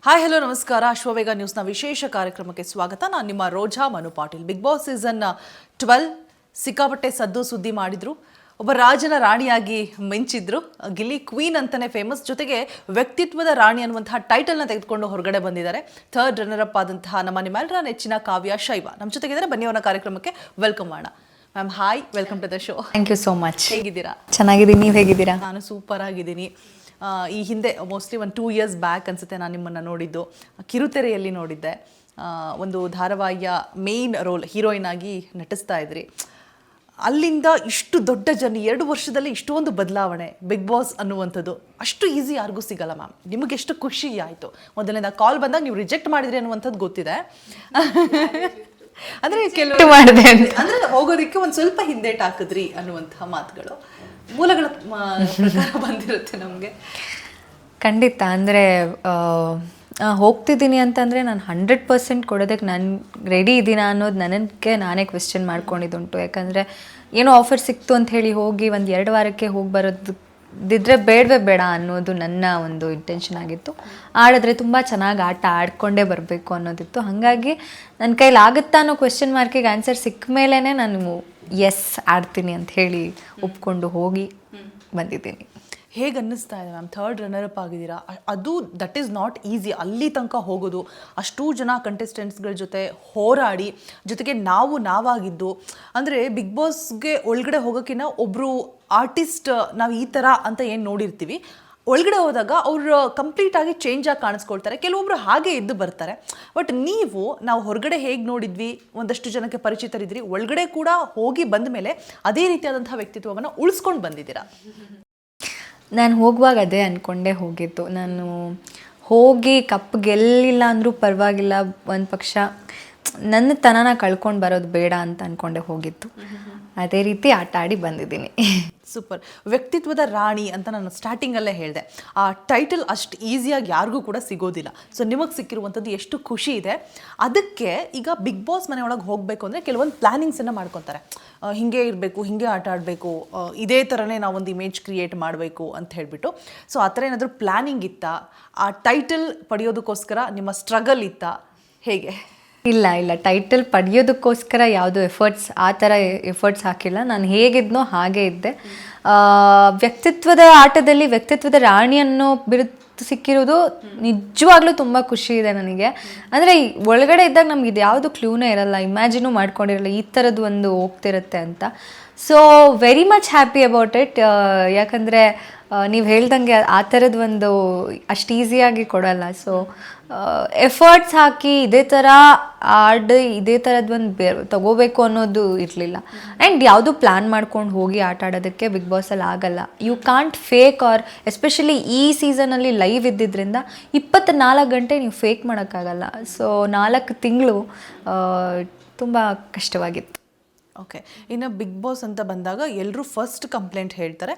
Hi hello ನಮಸ್ಕಾರ. ಅಶ್ವವೇಗ ನ್ಯೂಸ್ನ ವಿಶೇಷ ಕಾರ್ಯಕ್ರಮಕ್ಕೆ ಸ್ವಾಗತ. ನಾನು ನಿಮ್ಮ Roja Manu Patil. Bigg Boss season 12 ಸಿಕ್ಕಾಪಟ್ಟೆ ಸದ್ದು ಸುದ್ದಿ ಮಾಡಿದ್ರು. ಒಬ್ಬ ರಾಜನ ರಾಣಿಯಾಗಿ ಮಿಂಚಿದ್ರು. ಗಿಲ್ಲಿ ಕ್ವೀನ್ ಅಂತಾನೆ ಫೇಮಸ್. ಜೊತೆಗೆ ವ್ಯಕ್ತಿತ್ವದ ರಾಣಿ ಅನ್ನುವಂತಹ ಟೈಟಲ್ನ ತೆಗೆದುಕೊಂಡು ಹೊರಗಡೆ ಬಂದಿದ್ದಾರೆ. ಥರ್ಡ್ ರನ್ನರ್ ಅಪ್ ಆದಂತಹ ನಿಮ್ಮೆಲ್ಲರ ನೆಚ್ಚಿನ ಕಾವ್ಯ ಶೈವ ನಮ್ಮ ಜೊತೆಗಿದ್ದಾರೆ. ಬನ್ನಿ ಅವರ ಕಾರ್ಯಕ್ರಮಕ್ಕೆ ವೆಲ್ಕಮ್ ಮಾಡೋಣ. Ma'am hi, welcome to the show. Thank you so much. ಹೇಗಿದ್ದೀರಾ? ಚೆನ್ನಾಗಿದ್ದೀನಿ, ನೀವು ಹೇಗಿದ್ದೀರಾ? ನಾನು ಸೂಪರ್ ಆಗಿದ್ದೀನಿ. ಈ ಹಿಂದೆ ಮೋಸ್ಟ್ಲಿ ಒಂದು 2 years ಬ್ಯಾಕ್ ಅನಿಸುತ್ತೆ ನಾನು ನಿಮ್ಮನ್ನು ನೋಡಿದ್ದು. ಕಿರುತೆರೆಯಲ್ಲಿ ನೋಡಿದ್ದೆ. ಒಂದು ಧಾರಾವಾಹಿಯ ಮೇನ್ ರೋಲ್ ಹೀರೋಯಿನ್ ಆಗಿ ನಟಿಸ್ತಾ ಇದ್ರಿ. ಅಲ್ಲಿಂದ ಇಷ್ಟು ದೊಡ್ಡ ಜರ್ನಿ, 2 ವರ್ಷದಲ್ಲಿ ಇಷ್ಟೊಂದು ಬದಲಾವಣೆ, ಬಿಗ್ ಬಾಸ್ ಅನ್ನುವಂಥದ್ದು ಅಷ್ಟು ಈಸಿ ಯಾರಿಗೂ ಸಿಗಲ್ಲ ಮ್ಯಾಮ್. ನಿಮಗೆ ಎಷ್ಟು ಖುಷಿ ಆಯಿತು? ಮೊದಲನೇದ ಕಾಲ್ ಬಂದಾಗ ನೀವು ರಿಜೆಕ್ಟ್ ಮಾಡಿದ್ರಿ ಅನ್ನುವಂಥದ್ದು ಗೊತ್ತಿದೆ. ಅಂದರೆ ಕೆಲವು ಮಾಡಿದೆ ಅಂದರೆ ಹೋಗೋದಕ್ಕೆ ಒಂದು ಸ್ವಲ್ಪ ಹಿಂದೇಟ್ ಹಾಕಿದ್ರಿ ಅನ್ನುವಂತಹ ಮಾತುಗಳು ಮೂಲಗಳ ಪ್ರಕಾರ ಬಂದಿರುತ್ತೆ ನಮಗೆ. ಖಂಡಿತ. ಅಂದರೆ ಹೋಗ್ತಿದ್ದೀನಿ ಅಂತಂದರೆ ನಾನು 100% ಕೊಡೋದಕ್ಕೆ ನಾನು ರೆಡಿ ಇದ್ದೀನಾ ಅನ್ನೋದು ನನಗೆ ನಾನೇ ಕ್ವೆಶ್ಚನ್ ಮಾಡ್ಕೊಂಡಿದ್ದುಂಟು. ಯಾಕಂದರೆ ಏನೋ ಆಫರ್ ಸಿಕ್ತು ಅಂತ ಹೇಳಿ ಹೋಗಿ 1-2 ವಾರಕ್ಕೆ ಹೋಗಿ ಬರೋದಿದ್ರೆ ಬೇಡವೇ ಬೇಡ ಅನ್ನೋದು ನನ್ನ ಒಂದು ಇಂಟೆನ್ಷನ್ ಆಗಿತ್ತು. ಆಡಿದ್ರೆ ತುಂಬ ಚೆನ್ನಾಗಿ ಆಟ ಆಡ್ಕೊಂಡೇ ಬರಬೇಕು ಅನ್ನೋದಿತ್ತು. ಹಾಗಾಗಿ ನನ್ನ ಕೈಲಿ ಆಗುತ್ತಾ ಅನ್ನೋ ಕ್ವೆಶ್ಚನ್ ಮಾರ್ಕಿಗೆ ಆನ್ಸರ್ ಸಿಕ್ಕ ಮೇಲೇ ನಾನು ಎಸ್ ಆಡ್ತೀನಿ ಅಂತ ಹೇಳಿ ಒಪ್ಕೊಂಡು ಹೋಗಿ ಬಂದಿದ್ದೀನಿ. ಹೇಗೆ ಅನ್ನಿಸ್ತಾ ಇದೆ ಮ್ಯಾಮ್? ಥರ್ಡ್ ರನ್ನರ್ ಅಪ್ ಆಗಿದ್ದೀರಾ. ಅದು ದಟ್ ಈಸ್ ನಾಟ್ ಈಸಿ. ಅಲ್ಲಿ ತನಕ ಹೋಗೋದು, ಅಷ್ಟೂ ಜನ ಕಂಟೆಸ್ಟೆಂಟ್ಸ್ಗಳ ಜೊತೆ ಹೋರಾಡಿ, ಜೊತೆಗೆ ನಾವಾಗಿದ್ದು, ಅಂದರೆ ಬಿಗ್ ಬಾಸ್ಗೆ ಒಳಗಡೆ ಹೋಗೋಕ್ಕಿಂತ ಒಬ್ಬರು ಆರ್ಟಿಸ್ಟ್ ನಾವು ಈ ಥರ ಅಂತ ಏನು ನೋಡಿರ್ತೀವಿ, ಒಳಗಡೆ ಹೋದಾಗ ಅವರು ಕಂಪ್ಲೀಟಾಗಿ ಚೇಂಜ್ ಆಗಿ ಕಾಣಿಸ್ಕೊಳ್ತಾರೆ. ಕೆಲವೊಬ್ರು ಹಾಗೆ ಎದ್ದು ಬರ್ತಾರೆ. ಬಟ್ ನಾವು ಹೊರಗಡೆ ಹೇಗೆ ನೋಡಿದ್ವಿ, ಒಂದಷ್ಟು ಜನಕ್ಕೆ ಪರಿಚಿತರಿದ್ರಿ, ಒಳಗಡೆ ಕೂಡ ಹೋಗಿ ಬಂದ ಮೇಲೆ ಅದೇ ರೀತಿಯಾದಂಥ ವ್ಯಕ್ತಿತ್ವವನ್ನು ಉಳಿಸ್ಕೊಂಡು ಬಂದಿದ್ದೀರಾ. ನಾನು ಹೋಗುವಾಗ ಅದೇ ಅಂದ್ಕೊಂಡೇ ಹೋಗಿದ್ದು. ನಾನು ಹೋಗಿ ಕಪ್ ಗೆಲ್ಲಿಲ್ಲ ಅಂದರೂ ಪರವಾಗಿಲ್ಲ, ಒಂದು ಪಕ್ಷ ನನ್ನ ತನನ ಕಳ್ಕೊಂಡು ಬರೋದು ಬೇಡ ಅಂತ ಅಂದ್ಕೊಂಡೆ ಹೋಗಿದ್ದು. ಅದೇ ರೀತಿ ಆಟ ಆಡಿ ಬಂದಿದ್ದೀನಿ. ಸೂಪರ್. ವ್ಯಕ್ತಿತ್ವದ ರಾಣಿ ಅಂತ ನಾನು ಸ್ಟಾರ್ಟಿಂಗಲ್ಲೇ ಹೇಳಿದೆ. ಆ ಟೈಟಲ್ ಅಷ್ಟು ಈಸಿಯಾಗಿ ಯಾರಿಗೂ ಕೂಡ ಸಿಗೋದಿಲ್ಲ. ಸೊ ನಿಮಗೆ ಸಿಕ್ಕಿರುವಂಥದ್ದು ಎಷ್ಟು ಖುಷಿ ಇದೆ. ಅದಕ್ಕೆ ಈಗ ಬಿಗ್ ಬಾಸ್ ಮನೆಯೊಳಗೆ ಹೋಗಬೇಕು ಅಂದರೆ ಕೆಲವೊಂದು ಪ್ಲ್ಯಾನಿಂಗ್ಸನ್ನು ಮಾಡ್ಕೊತಾರೆ. ಹೀಗೆ ಇರಬೇಕು, ಹೀಗೆ ಆಟ ಆಡಬೇಕು, ಇದೇ ಥರನೇ ನಾವೊಂದು ಇಮೇಜ್ ಕ್ರಿಯೇಟ್ ಮಾಡಬೇಕು ಅಂತ ಹೇಳಿಬಿಟ್ಟು. ಸೊ ಆ ಥರ ಏನಾದರೂ ಪ್ಲ್ಯಾನಿಂಗ್ ಇತ್ತಾ? ಆ ಟೈಟಲ್ ಪಡೆಯೋದಕ್ಕೋಸ್ಕರ ನಿಮ್ಮ ಸ್ಟ್ರಗಲ್ ಇತ್ತಾ? ಹೇಗೆ? ಇಲ್ಲ, ಟೈಟಲ್ ಪಡೆಯೋದಕ್ಕೋಸ್ಕರ ಯಾವುದು ಆ ಥರ ಎಫರ್ಟ್ಸ್ ಹಾಕಿಲ್ಲ. ನಾನು ಹೇಗಿದ್ನೋ ಹಾಗೇ ಇದ್ದೆ. ವ್ಯಕ್ತಿತ್ವದ ಆಟದಲ್ಲಿ ವ್ಯಕ್ತಿತ್ವದ ರಾಣಿ ಅನ್ನೋ ಬಿರುದು ಸಿಕ್ಕಿರೋದು ನಿಜವಾಗ್ಲೂ ತುಂಬ ಖುಷಿ ಇದೆ ನನಗೆ. ಅಂದರೆ ಒಳಗಡೆ ಇದ್ದಾಗ ನಮ್ಗೆ ಇದು ಯಾವುದು ಕ್ಲೂನೇ ಇರಲ್ಲ, ಇಮ್ಯಾಜಿನೂ ಮಾಡ್ಕೊಂಡಿರಲ್ಲ ಈ ಥರದ್ದು ಒಂದು ಹೋಗ್ತಿರುತ್ತೆ ಅಂತ. So very much happy about it. ಯಾಕಂದರೆ ನೀವು ಹೇಳ್ದಂಗೆ ಆ ಥರದ್ದು ಒಂದು ಅಷ್ಟು ಈಸಿಯಾಗಿ ಕೊಡಲ್ಲ. ಸೊ ಎಫರ್ಟ್ಸ್ ಹಾಕಿ ಇದೇ ಥರ ಇದೇ ಥರದ್ದು ಒಂದು ತಗೋಬೇಕು ಅನ್ನೋದು ಇರಲಿಲ್ಲ. ಆ್ಯಂಡ್ ಯಾವುದು ಪ್ಲ್ಯಾನ್ ಮಾಡ್ಕೊಂಡು ಹೋಗಿ ಆಟ ಆಡೋದಕ್ಕೆ ಬಿಗ್ ಬಾಸಲ್ಲಿ ಆಗಲ್ಲ. You can't fake. Or especially ಈ ಸೀಸನಲ್ಲಿ ಲೈವ್ ಇದ್ದಿದ್ದರಿಂದ 24 ಗಂಟೆ ನೀವು ಫೇಕ್ ಮಾಡೋಕ್ಕಾಗಲ್ಲ. ಸೊ 4 ತಿಂಗಳು ತುಂಬ ಕಷ್ಟವಾಗಿತ್ತು. ಓಕೆ. ಇನ್ನು ಬಿಗ್ ಬಾಸ್ ಅಂತ ಬಂದಾಗ ಎಲ್ಲರೂ ಫಸ್ಟ್ ಕಂಪ್ಲೇಂಟ್ ಹೇಳ್ತಾರೆ,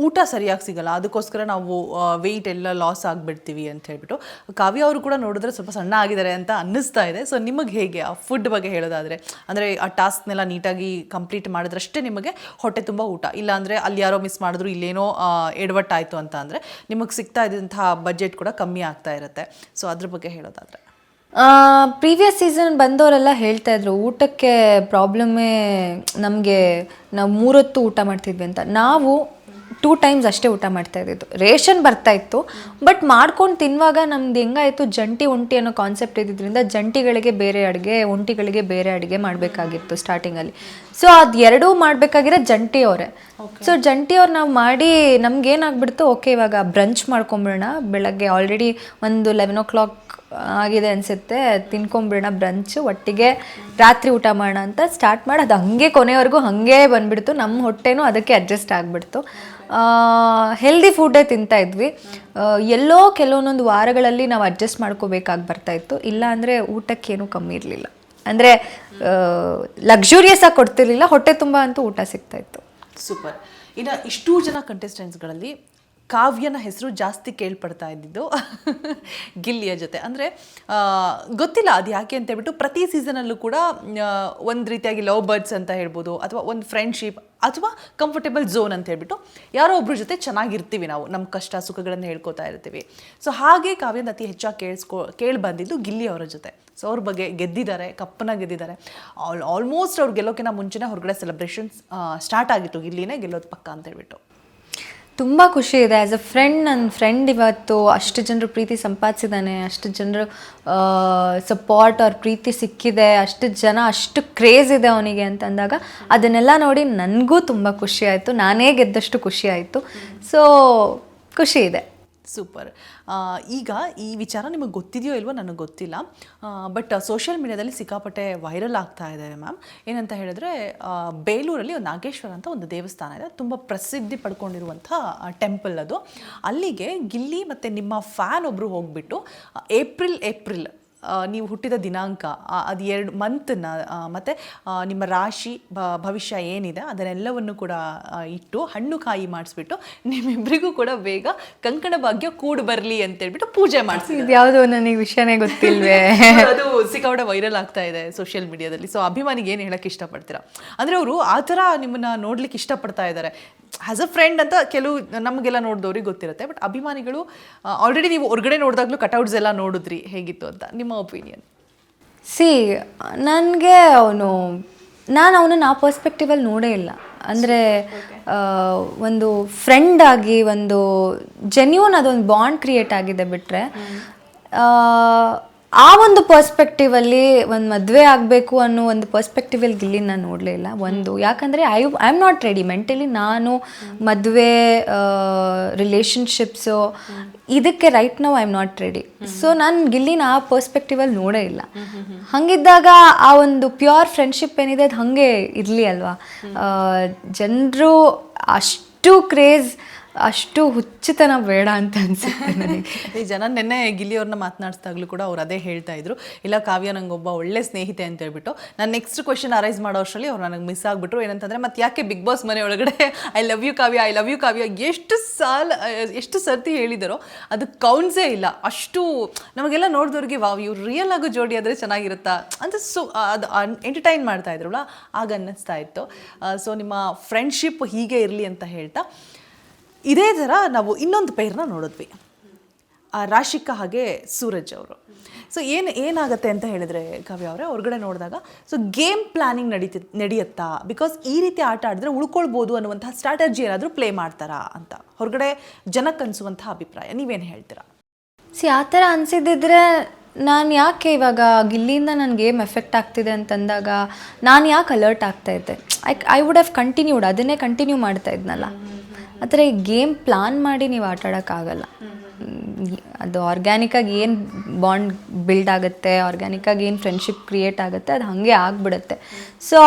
ಊಟ ಸರಿಯಾಗಿ ಸಿಗಲ್ಲ, ಅದಕ್ಕೋಸ್ಕರ ನಾವು ವೆಯ್ಟ್ ಎಲ್ಲ ಲಾಸ್ ಆಗಿಬಿಡ್ತೀವಿ ಅಂತ ಹೇಳ್ಬಿಟ್ಟು. ಕಾವ್ಯ ಅವರು ಕೂಡ ನೋಡಿದ್ರೆ ಸ್ವಲ್ಪ ಸಣ್ಣ ಆಗಿದ್ದಾರೆ ಅಂತ ಅನ್ನಿಸ್ತಾ ಇದೆ. ಸೊ ನಿಮಗೆ ಹೇಗೆ ಆ ಫುಡ್ ಬಗ್ಗೆ ಹೇಳೋದಾದರೆ, ಅಂದರೆ ಆ ಟಾಸ್ಕ್ನೆಲ್ಲ ನೀಟಾಗಿ ಕಂಪ್ಲೀಟ್ ಮಾಡಿದ್ರಷ್ಟೇ ನಿಮಗೆ ಹೊಟ್ಟೆ ತುಂಬ ಊಟ, ಇಲ್ಲಾಂದರೆ ಅಲ್ಲಿ ಯಾರೋ ಮಿಸ್ ಮಾಡಿದ್ರು, ಇಲ್ಲೇನೋ ಎಡವಟ್ಟಾಯಿತು ಅಂತ ಅಂದರೆ ನಿಮಗೆ ಸಿಗ್ತಾ ಇದ್ದಂತಹ ಬಜೆಟ್ ಕೂಡ ಕಮ್ಮಿ ಆಗ್ತಾ ಇರುತ್ತೆ. ಸೊ ಅದ್ರ ಬಗ್ಗೆ ಹೇಳೋದಾದರೆ, ಪ್ರೀವಿಯಸ್ ಸೀಸನ್ ಬಂದವರೆಲ್ಲ ಹೇಳ್ತಾ ಇದ್ರು ಊಟಕ್ಕೆ ಪ್ರಾಬ್ಲಮ್ಮೇ ನಮಗೆ, ನಾವು 3 ಹೊತ್ತು ಊಟ ಮಾಡ್ತಿದ್ವಿ ಅಂತ. ನಾವು 2 times ಅಷ್ಟೇ ಊಟ ಮಾಡ್ತಾ ಇದ್ದಿದ್ದು. ರೇಷನ್ ಬರ್ತಾ ಇತ್ತು, ಬಟ್ ಮಾಡ್ಕೊಂಡು ತಿನ್ನುವಾಗ ನಮ್ದು ಹೆಂಗಾಯಿತು, ಜಂಟಿ ಒಂಟಿ ಅನ್ನೋ ಕಾನ್ಸೆಪ್ಟ್ ಇದ್ದಿದ್ದರಿಂದ ಜಂಟಿಗಳಿಗೆ ಬೇರೆ ಅಡುಗೆ, ಒಂಟಿಗಳಿಗೆ ಬೇರೆ ಅಡುಗೆ ಮಾಡಬೇಕಾಗಿತ್ತು ಸ್ಟಾರ್ಟಿಂಗಲ್ಲಿ. ಸೊ ಅದು ಎರಡೂ ಮಾಡಬೇಕಾಗಿರೋ ಜಂಟಿಯವರೇ. ಸೊ ಜಂಟಿಯವ್ರು ನಾವು ಮಾಡಿ ನಮ್ಗೇನಾಗ್ಬಿಡ್ತು, ಓಕೆ ಇವಾಗ ಬ್ರಂಚ್ ಮಾಡ್ಕೊಂಬಿಡೋಣ, ಬೆಳಗ್ಗೆ ಆಲ್ರೆಡಿ ಒಂದು 11 o'clock ಆಗಿದೆ ಅನಿಸುತ್ತೆ, ತಿನ್ಕೊಂಬಿಡೋಣ ಬ್ರಂಚು, ಒಟ್ಟಿಗೆ ರಾತ್ರಿ ಊಟ ಮಾಡೋಣ ಅಂತ ಸ್ಟಾರ್ಟ್ ಮಾಡಿ ಅದು ಹಾಗೆ ಕೊನೆವರೆಗೂ ಹಾಗೆ ಬಂದುಬಿಡ್ತು. ನಮ್ಮ ಹೊಟ್ಟೆನೂ ಅದಕ್ಕೆ ಅಡ್ಜಸ್ಟ್ ಆಗಿಬಿಡ್ತು. ಹೆಲ್ದಿ ಫುಡ್ಡೇ ತಿಂತಾಯಿದ್ವಿ. ಎಲ್ಲೋ ಕೆಲವೊಂದೊಂದು ವಾರಗಳಲ್ಲಿ ನಾವು ಅಡ್ಜಸ್ಟ್ ಮಾಡ್ಕೋಬೇಕಾಗಿ ಬರ್ತಾಯಿತ್ತು. ಇಲ್ಲ ಅಂದರೆ ಊಟಕ್ಕೇನೂ ಕಮ್ಮಿ ಇರಲಿಲ್ಲ. ಅಂದರೆ ಲಕ್ಸುರಿಯಸ್ ಆಗಿ ಕೊಡ್ತಿರ್ಲಿಲ್ಲ, ಹೊಟ್ಟೆ ತುಂಬ ಅಂತೂ ಊಟ ಸಿಗ್ತಾಯಿತ್ತು. ಸೂಪರ್. ಇನ್ನು ಇಷ್ಟೂ ಜನ ಕಂಟೆಸ್ಟೆಂಟ್ಸ್ಗಳಲ್ಲಿ ಕಾವ್ಯನ ಹೆಸರು ಜಾಸ್ತಿ ಕೇಳ್ಪಡ್ತಾ ಇದ್ದಿದ್ದು ಗಿಲ್ಲಿಯ ಜೊತೆ. ಅಂದರೆ ಗೊತ್ತಿಲ್ಲ ಅದು ಯಾಕೆ ಅಂತ ಹೇಳ್ಬಿಟ್ಟು ಪ್ರತಿ ಸೀಸನಲ್ಲೂ ಕೂಡ ಒಂದು ರೀತಿಯಾಗಿ ಲವ್ ಬರ್ಡ್ಸ್ ಅಂತ ಹೇಳ್ಬೋದು, ಅಥವಾ ಒಂದು ಫ್ರೆಂಡ್ಶಿಪ್ ಅಥವಾ ಕಂಫರ್ಟೇಬಲ್ ಝೋನ್ ಅಂತ ಹೇಳ್ಬಿಟ್ಟು ಯಾರೋ ಒಬ್ಬರ ಜೊತೆ ಚೆನ್ನಾಗಿರ್ತೀವಿ ನಾವು, ನಮ್ಮ ಕಷ್ಟ ಸುಖಗಳನ್ನು ಹೇಳ್ಕೊತಾ ಇರ್ತೀವಿ. ಸೊ ಹಾಗೆ ಕಾವ್ಯನ ಅತಿ ಹೆಚ್ಚಾಗಿ ಕೇಳಿ ಬಂದಿದ್ದು ಗಿಲ್ಲಿ ಅವರ ಜೊತೆ. ಸೊ ಅವ್ರ ಬಗ್ಗೆ ಗೆದ್ದಿದ್ದಾರೆ, ಕಪ್ಪನ ಗೆದ್ದಿದ್ದಾರೆ. ಆಲ್ಮೋಸ್ಟ್ ಅವ್ರು ಗೆಲ್ಲೋಕ್ಕಿಂತ ಮುಂಚೆನೇ ಹೊರಗಡೆ ಸೆಲೆಬ್ರೇಷನ್ಸ್ ಸ್ಟಾರ್ಟ್ ಆಗಿತ್ತು, ಗಿಲ್ಲಿನೇ ಗೆಲ್ಲೋದು ಪಕ್ಕ ಅಂತ ಹೇಳ್ಬಿಟ್ಟು. ತುಂಬ ಖುಷಿ ಇದೆ. ಆ್ಯಸ್ ಅ ಫ್ರೆಂಡ್, ನನ್ನ ಫ್ರೆಂಡ್ ಇವತ್ತು ಅಷ್ಟು ಜನರು ಪ್ರೀತಿ ಸಂಪಾದಿಸಿದ್ದಾನೆ, ಅಷ್ಟು ಜನರು ಸಪೋರ್ಟ್ ಅವ್ರ ಪ್ರೀತಿ ಸಿಕ್ಕಿದೆ, ಅಷ್ಟು ಜನ ಅಷ್ಟು ಕ್ರೇಜ್ ಇದೆ ಅವನಿಗೆ ಅಂತಂದಾಗ ಅದನ್ನೆಲ್ಲ ನೋಡಿ ನನಗೂ ತುಂಬ ಖುಷಿ ಆಯಿತು. ನಾನೇ ಗೆದ್ದಷ್ಟು ಖುಷಿ ಆಯಿತು. ಸೊ ಖುಷಿ ಇದೆ. ಸೂಪರ್. ಈಗ ಈ ವಿಚಾರ ನಿಮಗೆ ಗೊತ್ತಿದೆಯೋ ಇಲ್ವೋ ನನಗೆ ಗೊತ್ತಿಲ್ಲ, ಬಟ್ ಸೋಷಿಯಲ್ ಮೀಡಿಯಾದಲ್ಲಿ ಸಿಕ್ಕಾಪಟ್ಟೆ ವೈರಲ್ ಆಗ್ತಾ ಇದೆ ಮ್ಯಾಮ್. ಏನಂತ ಹೇಳಿದ್ರೆ ಬೇಲೂರಲ್ಲಿ ಒಂದು ನಾಗೇಶ್ವರ ಅಂತ ಒಂದು ದೇವಸ್ಥಾನ ಇದೆ, ತುಂಬ ಪ್ರಸಿದ್ಧಿ ಪಡ್ಕೊಂಡಿರುವಂಥ ಟೆಂಪಲ್ ಅದು. ಅಲ್ಲಿಗೆ ಗಿಲ್ಲಿ ಮತ್ತು ನಿಮ್ಮ ಫ್ಯಾನ್ ಒಬ್ಬರು ಹೋಗಿಬಿಟ್ಟು ಏಪ್ರಿಲ್ ನೀವು ಹುಟ್ಟಿದ ದಿನಾಂಕ, ಅದು 2 ಮಂತನ್ನ ಮತ್ತು ನಿಮ್ಮ ರಾಶಿ ಭವಿಷ್ಯ ಏನಿದೆ ಅದನ್ನೆಲ್ಲವನ್ನು ಕೂಡ ಇಟ್ಟು ಹಣ್ಣು ಕಾಯಿ ಮಾಡಿಸ್ಬಿಟ್ಟು ನಿಮ್ಮಿಬ್ಬರಿಗೂ ಕೂಡ ಬೇಗ ಕಂಕಣ ಭಾಗ್ಯ ಕೂಡು ಬರಲಿ ಅಂತೇಳ್ಬಿಟ್ಟು ಪೂಜೆ ಮಾಡಿಸಿ. ಇದು ಯಾವುದೋ ನನಗೆ ವಿಷಯನೇ ಗೊತ್ತಿಲ್ವೇ. ಅದು ಸಿಕ್ಕಾಪಟ್ಟೆ ವೈರಲ್ ಆಗ್ತಾ ಇದೆ ಸೋಷಿಯಲ್ ಮೀಡಿಯಾದಲ್ಲಿ. ಸೊ ಅಭಿಮಾನಿಗೆ ಏನು ಹೇಳಕ್ಕೆ ಇಷ್ಟಪಡ್ತೀರಾ? ಅಂದರೆ ಅವರು ಆ ಥರ ನಿಮ್ಮನ್ನು ನೋಡ್ಲಿಕ್ಕೆ ಇಷ್ಟಪಡ್ತಾ ಇದ್ದಾರೆ. ಆ್ಯಸ್ ಅ ಫ್ರೆಂಡ್ ಅಂತ ಕೆಲವು ನಮಗೆಲ್ಲ ನೋಡಿದವ್ರಿಗೆ ಗೊತ್ತಿರುತ್ತೆ, ಬಟ್ ಅಭಿಮಾನಿಗಳು ಆಲ್ರೆಡಿ ನೀವು ಹೊರಗಡೆ ನೋಡಿದಾಗಲೂ ಕಟೌಟ್ಸ್ ಎಲ್ಲ ನೋಡಿದ್ರಿ, ಹೇಗಿತ್ತು ಅಂತ ನಿಮ್ಮ ಒಪಿನಿಯನ್? ನನಗೆ ನಾನು ಅವನನ್ನು ಆ ಪರ್ಸ್ಪೆಕ್ಟಿವಲ್ಲಿ ನೋಡೇ ಇಲ್ಲ. ಅಂದರೆ ಒಂದು ಫ್ರೆಂಡ್ ಆಗಿ ಒಂದು ಜೆನ್ಯೂನ್ ಅದೊಂದು ಬಾಂಡ್ ಕ್ರಿಯೇಟ್ ಆಗಿದೆ ಬಿಟ್ಟರೆ ಆ ಒಂದು ಪರ್ಸ್ಪೆಕ್ಟಿವಲ್ಲಿ ಒಂದು ಮದುವೆ ಆಗಬೇಕು ಅನ್ನೋ ಒಂದು ಪರ್ಸ್ಪೆಕ್ಟಿವಲ್ಲಿ ಗಿಲ್ಲಿ ನಾನು ನೋಡಲೇ ಇಲ್ಲ. ಒಂದು ಯಾಕಂದರೆ I am not ready mentally. ನಾನು ಮದುವೆ ರಿಲೇಷನ್ಶಿಪ್ಸು ಇದಕ್ಕೆ right now I am not ready. So ನಾನು ಗಿಲ್ಲಿನ ಆ ಪರ್ಸ್ಪೆಕ್ಟಿವಲ್ಲಿ ನೋಡೇ ಇಲ್ಲ. ಹಾಗಿದ್ದಾಗ ಆ ಒಂದು ಪ್ಯೂರ್ ಫ್ರೆಂಡ್ಶಿಪ್ ಏನಿದೆ ಅದು ಹಾಗೆ ಇರಲಿ ಅಲ್ವಾ. ಜನರು ಅಷ್ಟು ಕ್ರೇಜ್, ಅಷ್ಟು ಹುಚ್ಚುತನ ಬೇಡ ಅಂತ ಅನ್ಸುತ್ತೆ ನನಗೆ. ಈ ಜನ ನೆನ್ನೆ ಗಿಲ್ಲಿಯವ್ರನ್ನ ಮಾತನಾಡಿಸಿದಾಗಲೂ ಕೂಡ ಅವ್ರು ಅದೇ ಹೇಳ್ತಾ ಇದ್ರು, ಇಲ್ಲ ಕಾವ್ಯ ನಂಗೊಬ್ಬ ಒಳ್ಳೆ ಸ್ನೇಹಿತೆ ಅಂತ ಹೇಳ್ಬಿಟ್ಟು. ನಾನು ನೆಕ್ಸ್ಟ್ ಕ್ವೆಶನ್ ಅರೈಸ್ ಮಾಡೋ ಅಷ್ಟರಲ್ಲಿ ಅವ್ರು ನನಗೆ ಮಿಸ್ ಆಗಿಬಿಟ್ರು. ಏನಂತಂದರೆ ಮತ್ತೆ ಯಾಕೆ ಬಿಗ್ ಬಾಸ್ ಮನೆ ಒಳಗಡೆ I love you Kavya, I love you Kavya ಎಷ್ಟು ಸರ್ತಿ ಹೇಳಿದಾರೋ ಅದು ಕೌಂಟ್ಸೇ ಇಲ್ಲ. ಅಷ್ಟು ನಮಗೆಲ್ಲ ನೋಡಿದವ್ರಿಗೆ ವಾವ್ ಇವ್ರು ರಿಯಲ್ ಆಗೋ ಜೋಡಿ ಆದರೆ ಚೆನ್ನಾಗಿರುತ್ತಾ ಅಂತ ಅದು ಎಂಟರ್ಟೈನ್ ಮಾಡ್ತಾ ಇದ್ರಲ್ಲ, ಆಗ ಅನ್ನಿಸ್ತಾ ಇತ್ತು. ಸೊ ನಿಮ್ಮ ಫ್ರೆಂಡ್ಶಿಪ್ ಹೀಗೆ ಇರಲಿ ಅಂತ ಹೇಳ್ತಾ, ಇದೇ ಥರ ನಾವು ಇನ್ನೊಂದು ಪೇರ್ನ ನೋಡಿದ್ವಿ, ರಾಶಿಕಾ ಹಾಗೆ ಸೂರಜ್ ಅವರು. ಸೊ ಏನಾಗುತ್ತೆ ಅಂತ ಹೇಳಿದ್ರೆ ಕಾವ್ಯ ಅವರೇ, ಹೊರಗಡೆ ನೋಡಿದಾಗ ಸೊ ಗೇಮ್ ಪ್ಲಾನಿಂಗ್ ನಡೆಯುತ್ತಾ? ಬಿಕಾಸ್ ಈ ರೀತಿ ಆಟ ಆಡಿದ್ರೆ ಉಳ್ಕೊಳ್ಬೋದು ಅನ್ನುವಂತಹ ಸ್ಟ್ರಾಟಜಿ ಏನಾದರೂ ಪ್ಲೇ ಮಾಡ್ತಾರಾ ಅಂತ ಹೊರಗಡೆ ಜನಕ್ಕೆ ಅನಿಸುವಂತಹ ಅಭಿಪ್ರಾಯ, ನೀವೇನು ಹೇಳ್ತೀರಾ? ಆ ಥರ ಅನಿಸಿದ್ದಿದ್ರೆ ನಾನು ಯಾಕೆ ಇವಾಗ ಗಿಲ್ಲಿಯಿಂದ ನನ್ನ ಗೇಮ್ ಎಫೆಕ್ಟ್ ಆಗ್ತಿದೆ ಅಂತಂದಾಗ ನಾನು ಯಾಕೆ ಅಲರ್ಟ್ ಆಗ್ತಾಯಿದ್ದೆ? ಐ ವುಡ್ ಹ್ಯಾವ್ ಕಂಟಿನ್ಯೂಡ್, ಅದನ್ನೇ ಕಂಟಿನ್ಯೂ ಮಾಡ್ತಾ ಇದ್ನಲ್ಲ. ಆ ಥರ ಈ ಗೇಮ್ ಪ್ಲಾನ್ ಮಾಡಿ ನೀವು ಆಟ ಆಡೋಕ್ಕಾಗಲ್ಲ. ಅದು ಆರ್ಗ್ಯಾನಿಕ್ಕಾಗಿ ಏನು ಬಾಂಡ್ ಬಿಲ್ಡ್ ಆಗುತ್ತೆ, ಆರ್ಗ್ಯಾನಿಕ್ಕಾಗಿ ಏನು ಫ್ರೆಂಡ್ಶಿಪ್ ಕ್ರಿಯೇಟ್ ಆಗುತ್ತೆ, ಅದು ಹಾಗೆ ಆಗಿಬಿಡುತ್ತೆ. ಸೊ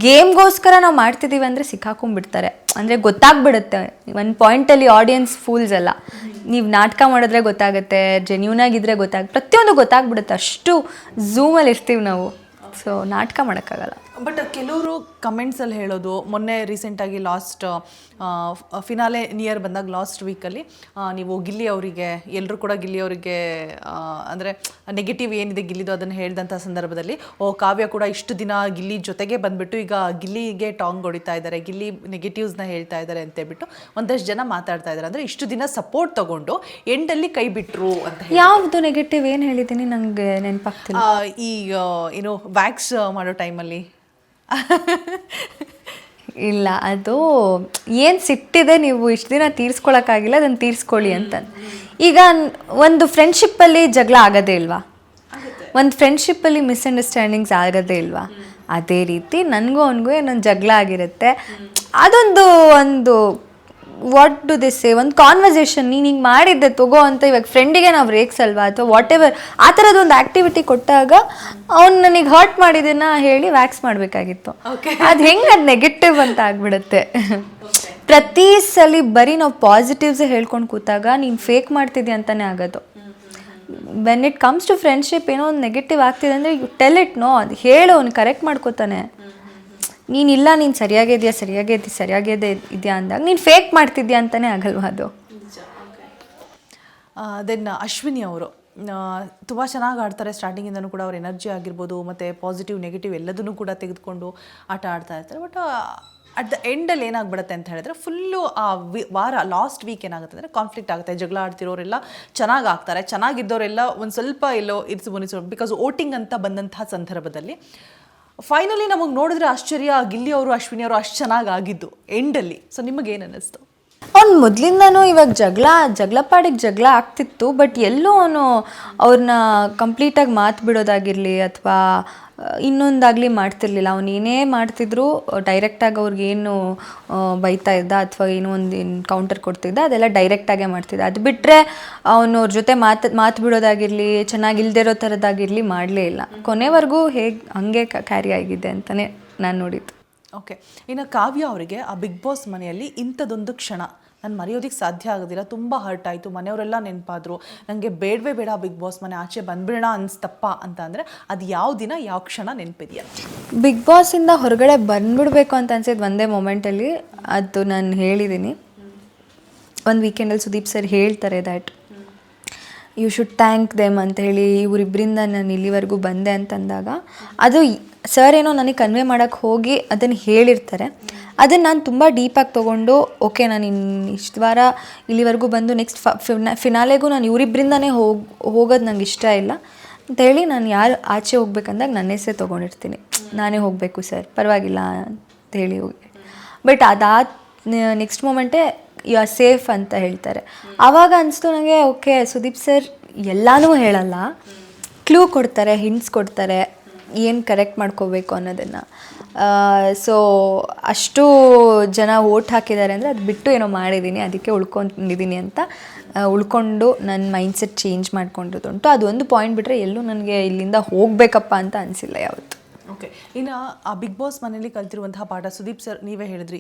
ಗೇಮ್ಗೋಸ್ಕರ ನಾವು ಮಾಡ್ತಿದ್ದೀವಿ ಅಂದರೆ ಸಿಕ್ಕಾಕೊಂಡ್ಬಿಡ್ತಾರೆ. ಅಂದರೆ ಗೊತ್ತಾಗ್ಬಿಡುತ್ತೆ ಒಂದು ಪಾಯಿಂಟಲ್ಲಿ, ಆಡಿಯನ್ಸ್ ಫೂಲ್ಸ್ ಎಲ್ಲ. ನೀವು ನಾಟಕ ಮಾಡಿದ್ರೆ ಗೊತ್ತಾಗುತ್ತೆ, ಜೆನ್ಯೂನಾಗಿದ್ದರೆ ಪ್ರತಿಯೊಂದು ಗೊತ್ತಾಗ್ಬಿಡುತ್ತೆ. ಅಷ್ಟು ಝೂಮಲ್ಲಿ ಇರ್ತೀವಿ ನಾವು. ಸೊ ನಾಟಕ ಮಾಡೋಕ್ಕಾಗಲ್ಲ. ಬಟ್ ಕೆಲವರು ಕಮೆಂಟ್ಸಲ್ಲಿ ಹೇಳೋದು, ಮೊನ್ನೆ ರೀಸೆಂಟಾಗಿ ಲಾಸ್ಟ್ ಫಿನಾಲೆ ನಿಯರ್ ಬಂದಾಗ ಲಾಸ್ಟ್ ವೀಕಲ್ಲಿ ನೀವು ಗಿಲ್ಲಿ ಅವರಿಗೆ, ಎಲ್ಲರೂ ಕೂಡ ಗಿಲ್ಲಿ ಅವರಿಗೆ ಅಂದರೆ ನೆಗೆಟಿವ್ ಏನಿದೆ ಗಿಲ್ಲಿದು ಅದನ್ನು ಹೇಳಿದಂಥ ಸಂದರ್ಭದಲ್ಲಿ, ಕಾವ್ಯ ಕೂಡ ಇಷ್ಟು ದಿನ ಗಿಲ್ಲಿ ಜೊತೆಗೆ ಬಂದುಬಿಟ್ಟು ಈಗ ಗಿಲ್ಲಿಗೆ ಟಾಂಗ್ ಹೊಡಿತಾ ಇದ್ದಾರೆ, ಗಿಲ್ಲಿ ನೆಗೆಟಿವ್ಸ್ನ ಹೇಳ್ತಾ ಇದ್ದಾರೆ ಅಂತೇಳ್ಬಿಟ್ಟು ಒಂದಷ್ಟು ಜನ ಮಾತಾಡ್ತಾ ಇದ್ದಾರೆ. ಅಂದರೆ ಇಷ್ಟು ದಿನ ಸಪೋರ್ಟ್ ತೊಗೊಂಡು ಎಂಡಲ್ಲಿ ಕೈ ಬಿಟ್ಟರು ಅಂತ. ಯಾವುದು ನೆಗೆಟಿವ್ ಏನು ಹೇಳಿದ್ದೀನಿ ನನಗೆ ನೆನಪಾಗ್ತಿಲ್ಲ. ಈ ಏನು ವ್ಯಾಕ್ಸ್ ಮಾಡೋ ಟೈಮಲ್ಲಿ ಇಲ್ಲ, ಅದು ಏನು ಸಿಟ್ಟಿದೆ ನೀವು ಇಷ್ಟು ದಿನ ತೀರಿಸ್ಕೊಳಕ್ಕಾಗಿಲ್ಲ, ಅದನ್ನು ತೀರಿಸ್ಕೊಳ್ಳಿ ಅಂತ. ಈಗ ಒಂದು ಫ್ರೆಂಡ್ಶಿಪ್ಪಲ್ಲಿ ಜಗಳ ಆಗೋದೇ ಇಲ್ವಾ? ಒಂದು ಫ್ರೆಂಡ್ಶಿಪ್ಪಲ್ಲಿ ಮಿಸ್ಅಂಡರ್ಸ್ಟ್ಯಾಂಡಿಂಗ್ಸ್ ಆಗೋದೇ ಇಲ್ವಾ? ಅದೇ ರೀತಿ ನನಗೂ ಅವನಿಗೂ ಏನೊಂದು ಜಗಳ ಆಗಿರುತ್ತೆ. ಒಂದು ವಾಟ್ ಡು ದಿಸ್ ಸೇ, ಒಂದು ಕಾನ್ವರ್ಸೇಷನ್, ನೀನು ಹಿಂಗೆ ಮಾಡಿದ್ದೆ ತಗೋ ಅಂತ. ಇವಾಗ ಫ್ರೆಂಡಿಗೆ ನಾವು ರೇಕ್ಸಲ್ವಾ ಅಥವಾ ವಾಟ್ ಎವರ್ ಆ ಥರದೊಂದು ಆ್ಯಕ್ಟಿವಿಟಿ ಕೊಟ್ಟಾಗ ಅವ್ನು ನನಗೆ ಹರ್ಟ್ ಮಾಡಿದ್ದನ್ನ ಹೇಳಿ ವ್ಯಾಕ್ಸ್ ಮಾಡಬೇಕಾಗಿತ್ತು. ಅದು ಹೆಂಗೆ ಅದು ನೆಗೆಟಿವ್ ಅಂತ ಆಗ್ಬಿಡುತ್ತೆ. ಪ್ರತಿ ಸಲ ಬರೀ ನಾವು ಪಾಸಿಟಿವ್ಸೇ ಹೇಳ್ಕೊಂಡು ಕೂತಾಗ ನೀನು ಫೇಕ್ ಮಾಡ್ತಿದ್ದೆ ಅಂತಲೇ ಆಗೋದು. When it comes to friendship ಏನೋ ಒಂದು ನೆಗೆಟಿವ್ ಆಗ್ತಿದೆ ಅಂದರೆ ಯು ಟೆಲ್ ಇಟ್, ನೋ, ಅದು ಹೇಳು, ಅವ್ನು ಕರೆಕ್ಟ್ ಮಾಡ್ಕೋತಾನೆ. ನೀನು ಸರಿಯಾಗೇ ಇದೆಯಾ ಅಂದಾಗ ನೀನು ಫೇಕ್ ಮಾಡ್ತಿದ್ಯಾ ಅಂತಲೇ ಆಗಲ್ವಾ ಅದು. ದೆನ್ ಅಶ್ವಿನಿ ಅವರು ತುಂಬ ಚೆನ್ನಾಗಿ ಆಡ್ತಾರೆ. ಸ್ಟಾರ್ಟಿಂಗಿಂದನೂ ಕೂಡ ಅವ್ರ ಎನರ್ಜಿ ಆಗಿರ್ಬೋದು ಮತ್ತು ಪಾಸಿಟಿವ್ ನೆಗೆಟಿವ್ ಎಲ್ಲದನ್ನೂ ಕೂಡ ತೆಗೆದುಕೊಂಡು ಆಟ ಆಡ್ತಾ ಇರ್ತಾರೆ. ಬಟ್ ಅಟ್ ದ ಎಂಡಲ್ಲಿ ಏನಾಗ್ಬಿಡುತ್ತೆ ಅಂತ ಹೇಳಿದ್ರೆ ಫುಲ್ಲು ಆ ವಾರ ಲಾಸ್ಟ್ ವೀಕ್ ಏನಾಗುತ್ತೆ ಅಂದರೆ ಕಾನ್ಫ್ಲಿಕ್ಟ್ ಆಗುತ್ತೆ. ಜಗಳ ಆಡ್ತಿರೋರೆಲ್ಲ ಚೆನ್ನಾಗಿ ಆಗ್ತಾರೆ, ಚೆನ್ನಾಗಿದ್ದವರೆಲ್ಲ ಒಂದು ಸ್ವಲ್ಪ ಎಲ್ಲೋ ಇರಿಸು ಮುನಿಸು ಬಿಕಾಸ್ ವೋಟಿಂಗ್ ಅಂತ ಬಂದಂತಹ ಸಂದರ್ಭದಲ್ಲಿ ಫೈನಲಿ ನಮಗೆ ನೋಡಿದ್ರೆ ಆಶ್ಚರ್ಯ, ಗಿಲ್ಲಿ ಅವರು ಅಶ್ವಿನಿ ಅವರು ಅಷ್ಟು ಚೆನ್ನಾಗಿ ಆಗಿದ್ದು ಎಂಡಲ್ಲಿ. ಸೊ ನಿಮಗೇನು ಅನ್ನಿಸ್ತು? ಅವ್ನು ಮೊದಲಿಂದನೂ ಇವಾಗ ಜಗಳ ಜಗಳ ಆಗ್ತಿತ್ತು, ಬಟ್ ಎಲ್ಲೂ ಅವನು ಅವ್ರನ್ನ ಕಂಪ್ಲೀಟಾಗಿ ಮಾತು ಬಿಡೋದಾಗಿರಲಿ ಅಥವಾ ಇನ್ನೊಂದಾಗಲಿ ಮಾಡ್ತಿರ್ಲಿಲ್ಲ. ಅವ್ನು ಏನೇ ಮಾಡ್ತಿದ್ರು ಡೈರೆಕ್ಟಾಗಿ ಅವ್ರಿಗೇನು ಬೈತಾ ಇದ್ದ ಅಥವಾ ಏನೋ ಒಂದು ಕೌಂಟರ್ ಕೊಡ್ತಿದ್ದ ಅದೆಲ್ಲ ಡೈರೆಕ್ಟಾಗೇ ಮಾಡ್ತಿದ್ದ. ಅದು ಬಿಟ್ಟರೆ ಅವನು ಅವ್ರ ಜೊತೆ ಮಾತು ಬಿಡೋದಾಗಿರಲಿ ಚೆನ್ನಾಗಿಲ್ದಿರೋ ಥರದ್ದಾಗಿರಲಿ ಮಾಡಲೇ ಇಲ್ಲ. ಕೊನೆವರೆಗೂ ಹಂಗೆ ಕ್ಯಾರಿ ಆಗಿದೆ ಅಂತಲೇ ನಾನು ನೋಡಿದ್ದು. ಓಕೆ, ಇನ್ನು ಕಾವ್ಯ ಅವರಿಗೆ ಆ ಬಿಗ್ ಬಾಸ್ ಮನೆಯಲ್ಲಿ ಇಂಥದ್ದೊಂದು ಕ್ಷಣ ನಾನು ಮರೆಯೋದಕ್ಕೆ ಸಾಧ್ಯ ಆಗೋದಿಲ್ಲ, ತುಂಬ ಹರ್ಟ್ ಆಯಿತು, ಮನೆಯವರೆಲ್ಲ ನೆನಪಾದರು, ನನಗೆ ಬೇಡವೇ ಬೇಡ ಬಿಗ್ ಬಾಸ್ ಮನೆ, ಆಚೆ ಬಂದ್ಬಿಡೋಣ ಅನಿಸ್ತಪ್ಪ ಅಂತ ಅಂದರೆ ಅದು ಯಾವ ದಿನ ಯಾವ ಕ್ಷಣ ನೆನಪಿದೆಯಾ? ಬಿಗ್ ಬಾಸಿಂದ ಹೊರಗಡೆ ಬಂದ್ಬಿಡ್ಬೇಕು ಅಂತ ಅನ್ಸಿದ್ದು ಒಂದೇ ಮೊಮೆಂಟಲ್ಲಿ. ಅದು ನಾನು ಹೇಳಿದ್ದೀನಿ, ಒಂದು ವೀಕೆಂಡಲ್ಲಿ ಸುದೀಪ್ ಸರ್ ಹೇಳ್ತಾರೆ that you should thank them ಅಂತ ಹೇಳಿ, ಇವರಿಬ್ಬರಿಂದ ನಾನು ಇಲ್ಲಿವರೆಗೂ ಬಂದೆ ಅಂತಂದಾಗ ಅದು ಸರ್ ಏನೋ ನನಗೆ ಕನ್ವೆ ಮಾಡೋಕ್ಕೆ ಹೋಗಿ ಅದನ್ನು ಹೇಳಿರ್ತಾರೆ. ಅದನ್ನು ನಾನು ತುಂಬ ಡೀಪಾಗಿ ತೊಗೊಂಡು ಓಕೆ ನಾನು ಇಷ್ಟು ವಾರ ಇಲ್ಲಿವರೆಗೂ ಬಂದು ನೆಕ್ಸ್ಟ್ ಫಿನಾಲೆಗೂ ನಾನು ಇವರಿಬ್ಬರಿಂದನೇ ಹೋಗೋದು ನಂಗೆ ಇಷ್ಟ ಇಲ್ಲ ಅಂತೇಳಿ ನಾನು ಯಾರು ಆಚೆ ಹೋಗ್ಬೇಕಂದಾಗ ನನ್ನ ಹೆಸರೇ ತೊಗೊಂಡಿರ್ತೀನಿ, ನಾನೇ ಹೋಗಬೇಕು ಸರ್ ಪರವಾಗಿಲ್ಲ ಅಂತ ಹೇಳಿ ಹೋಗಿ. ಬಟ್ ಅದಾದ ನೆಕ್ಸ್ಟ್ ಮೂಮೆಂಟೇ ಯು ಆರ್ ಸೇಫ್ ಅಂತ ಹೇಳ್ತಾರೆ. ಆವಾಗ ಅನಿಸ್ತು ನನಗೆ ಓಕೆ ಸುದೀಪ್ ಸರ್ ಎಲ್ಲನೂ ಹೇಳಲ್ಲ, ಕ್ಲೂ ಕೊಡ್ತಾರೆ, ಹಿಂಟ್ಸ್ ಕೊಡ್ತಾರೆ ಏನು ಕರೆಕ್ಟ್ ಮಾಡ್ಕೋಬೇಕು ಅನ್ನೋದನ್ನು. ಸೊ ಅಷ್ಟು ಜನ ವೋಟ್ ಹಾಕಿದ್ದಾರೆ ಅಂದರೆ ಅದು ಬಿಟ್ಟು ಏನೋ ಮಾಡಿದ್ದೀನಿ ಅದಕ್ಕೆ ಉಳ್ಕೊಂಡಿದ್ದೀನಿ ಅಂತ ಉಳ್ಕೊಂಡು ನನ್ನ ಮೈಂಡ್ಸೆಟ್ ಚೇಂಜ್ ಮಾಡ್ಕೊಂಡಿರೋದುಂಟು. ಅದೊಂದು ಪಾಯಿಂಟ್ ಬಿಟ್ಟರೆ ಎಲ್ಲೂ ನನಗೆ ಇಲ್ಲಿಂದ ಹೋಗಬೇಕಪ್ಪ ಅಂತ ಅನಿಸಿಲ್ಲ ಯಾವತ್ತು. ಓಕೆ, ಇನ್ನು ಆ ಬಿಗ್ ಬಾಸ್ ಮನೆಯಲ್ಲಿ ಕಲ್ತಿರುವಂತಹ ಪಾಠ ಸುದೀಪ್ ಸರ್ ನೀವೇ ಹೇಳಿದ್ರಿ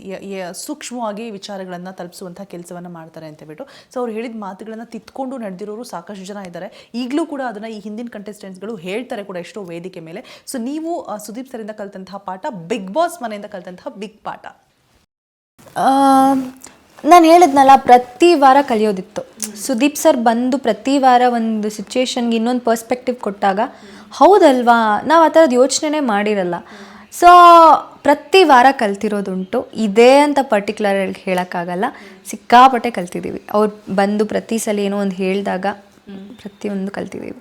ಸೂಕ್ಷ್ಮವಾಗಿ ವಿಚಾರಗಳನ್ನು ತಲುಪಿಸುವಂಥ ಕೆಲಸವನ್ನು ಮಾಡ್ತಾರೆ ಅಂತ ಹೇಳ್ಬಿಟ್ಟು. ಸೊ ಅವ್ರು ಹೇಳಿದ ಮಾತುಗಳನ್ನು ತಿದ್ಕೊಂಡು ನಡೆದಿರೋರು ಸಾಕಷ್ಟು ಜನ ಇದ್ದಾರೆ. ಈಗಲೂ ಕೂಡ ಅದನ್ನು ಈ ಹಿಂದಿನ ಕಂಟೆಸ್ಟೆಂಟ್ಸ್ಗಳು ಹೇಳ್ತಾರೆ ಕೂಡ ಎಷ್ಟೋ ವೇದಿಕೆ ಮೇಲೆ. ಸೊ ನೀವು ಸುದೀಪ್ ಸರಿಂದ ಕಲಿತಂತಹ ಪಾಠ, ಬಿಗ್ ಬಾಸ್ ಮನೆಯಿಂದ ಕಲಿತಂತಹ ಬಿಗ್ ಪಾಠ? ನಾನು ಹೇಳಿದ್ನಲ್ಲ ಪ್ರತಿ ವಾರ ಕಲಿಯೋದಿತ್ತು. ಸುದೀಪ್ ಸರ್ ಬಂದು ಪ್ರತಿ ವಾರ ಒಂದು ಸಿಚುವೇಶನ್ಗೆ ಇನ್ನೊಂದು ಪರ್ಸ್ಪೆಕ್ಟಿವ್ ಕೊಟ್ಟಾಗ ಹೌದಲ್ವಾ ನಾವು ಆ ಥರದ್ದು ಯೋಚನೆ ಮಾಡಿರಲ್ಲ. ಸೊ ಪ್ರತಿ ವಾರ ಕಲ್ತಿರೋದುಂಟು, ಇದೇ ಅಂತ ಪರ್ಟಿಕ್ಯುಲರ್ ಹೇಳೋಕ್ಕಾಗಲ್ಲ, ಸಿಕ್ಕಾಪಟ್ಟೆ ಕಲ್ತಿದ್ದೀವಿ. ಅವ್ರು ಬಂದು ಪ್ರತಿ ಸಲ ಏನೋ ಒಂದು ಹೇಳಿದಾಗ ಪ್ರತಿಯೊಂದು ಕಲ್ತಿದ್ದೀವಿ.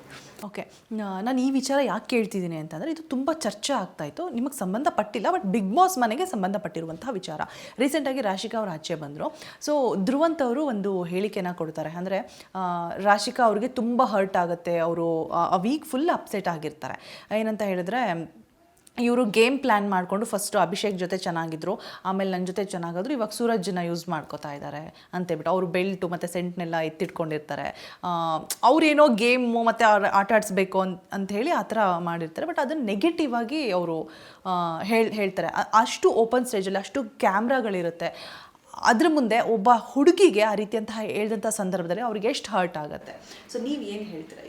ಓಕೆ, ನಾನು ಈ ವಿಚಾರ ಯಾಕೆ ಕೇಳ್ತಿದ್ದೀನಿ ಅಂತಂದರೆ ಇದು ತುಂಬ ಚರ್ಚೆ ಆಗ್ತಾಯಿತ್ತು, ನಿಮಗೆ ಸಂಬಂಧಪಟ್ಟಿಲ್ಲ ಬಟ್ ಬಿಗ್ ಬಾಸ್ ಮನೆಗೆ ಸಂಬಂಧಪಟ್ಟಿರುವಂತಹ ವಿಚಾರ. ರೀಸೆಂಟಾಗಿ ರಾಶಿಕಾ ಅವರು ಆಚೆ ಬಂದರು. ಸೊ ಧ್ರುವಂತ್ ಅವರು ಒಂದು ಹೇಳಿಕೆನ ಕೊಡ್ತಾರೆ. ಅಂದರೆ ರಾಶಿಕಾ ಅವ್ರಿಗೆ ತುಂಬ ಹರ್ಟ್ ಆಗುತ್ತೆ, ಅವರು ಆ ವೀಕ್ ಫುಲ್ ಅಪ್ಸೆಟ್ ಆಗಿರ್ತಾರೆ. ಏನಂತ ಹೇಳಿದ್ರೆ ಇವರು ಗೇಮ್ ಪ್ಲ್ಯಾನ್ ಮಾಡಿಕೊಂಡು ಫಸ್ಟು ಅಭಿಷೇಕ್ ಜೊತೆ ಚೆನ್ನಾಗಿದ್ರು, ಆಮೇಲೆ ನನ್ನ ಜೊತೆ ಚೆನ್ನಾಗಾದ್ರು, ಇವಾಗ ಸೂರಜ್ನ ಯೂಸ್ ಮಾಡ್ಕೋತಾ ಇದ್ದಾರೆ ಅಂತೇಳ್ಬಿಟ್ಟು ಅವರು ಬೆಲ್ಟು ಮತ್ತು ಸೆಂಟ್ನೆಲ್ಲ ಎತ್ತಿಟ್ಕೊಂಡಿರ್ತಾರೆ. ಅವರೇನೋ ಗೇಮು ಮತ್ತು ಅವ್ರು ಆಟ ಆಡಿಸ್ಬೇಕು ಅಂತ ಹೇಳಿ ಆ ಥರ ಮಾಡಿರ್ತಾರೆ. ಬಟ್ ಅದನ್ನು ನೆಗೆಟಿವ್ ಆಗಿ ಅವರು ಹೇಳ್ತಾರೆ. ಅಷ್ಟು ಓಪನ್ ಸ್ಟೇಜಲ್ಲಿ ಅಷ್ಟು ಕ್ಯಾಮ್ರಾಗಳಿರುತ್ತೆ, ಅದ್ರ ಮುಂದೆ ಒಬ್ಬ ಹುಡುಗಿಗೆ ಆ ರೀತಿಯಂತಹ ಹೇಳಿದಂಥ ಸಂದರ್ಭದಲ್ಲಿ ಅವ್ರಿಗೆ ಎಷ್ಟು ಹರ್ಟ್ ಆಗುತ್ತೆ. ಸೊ ನೀವು ಏನು ಹೇಳ್ತೀರಾ?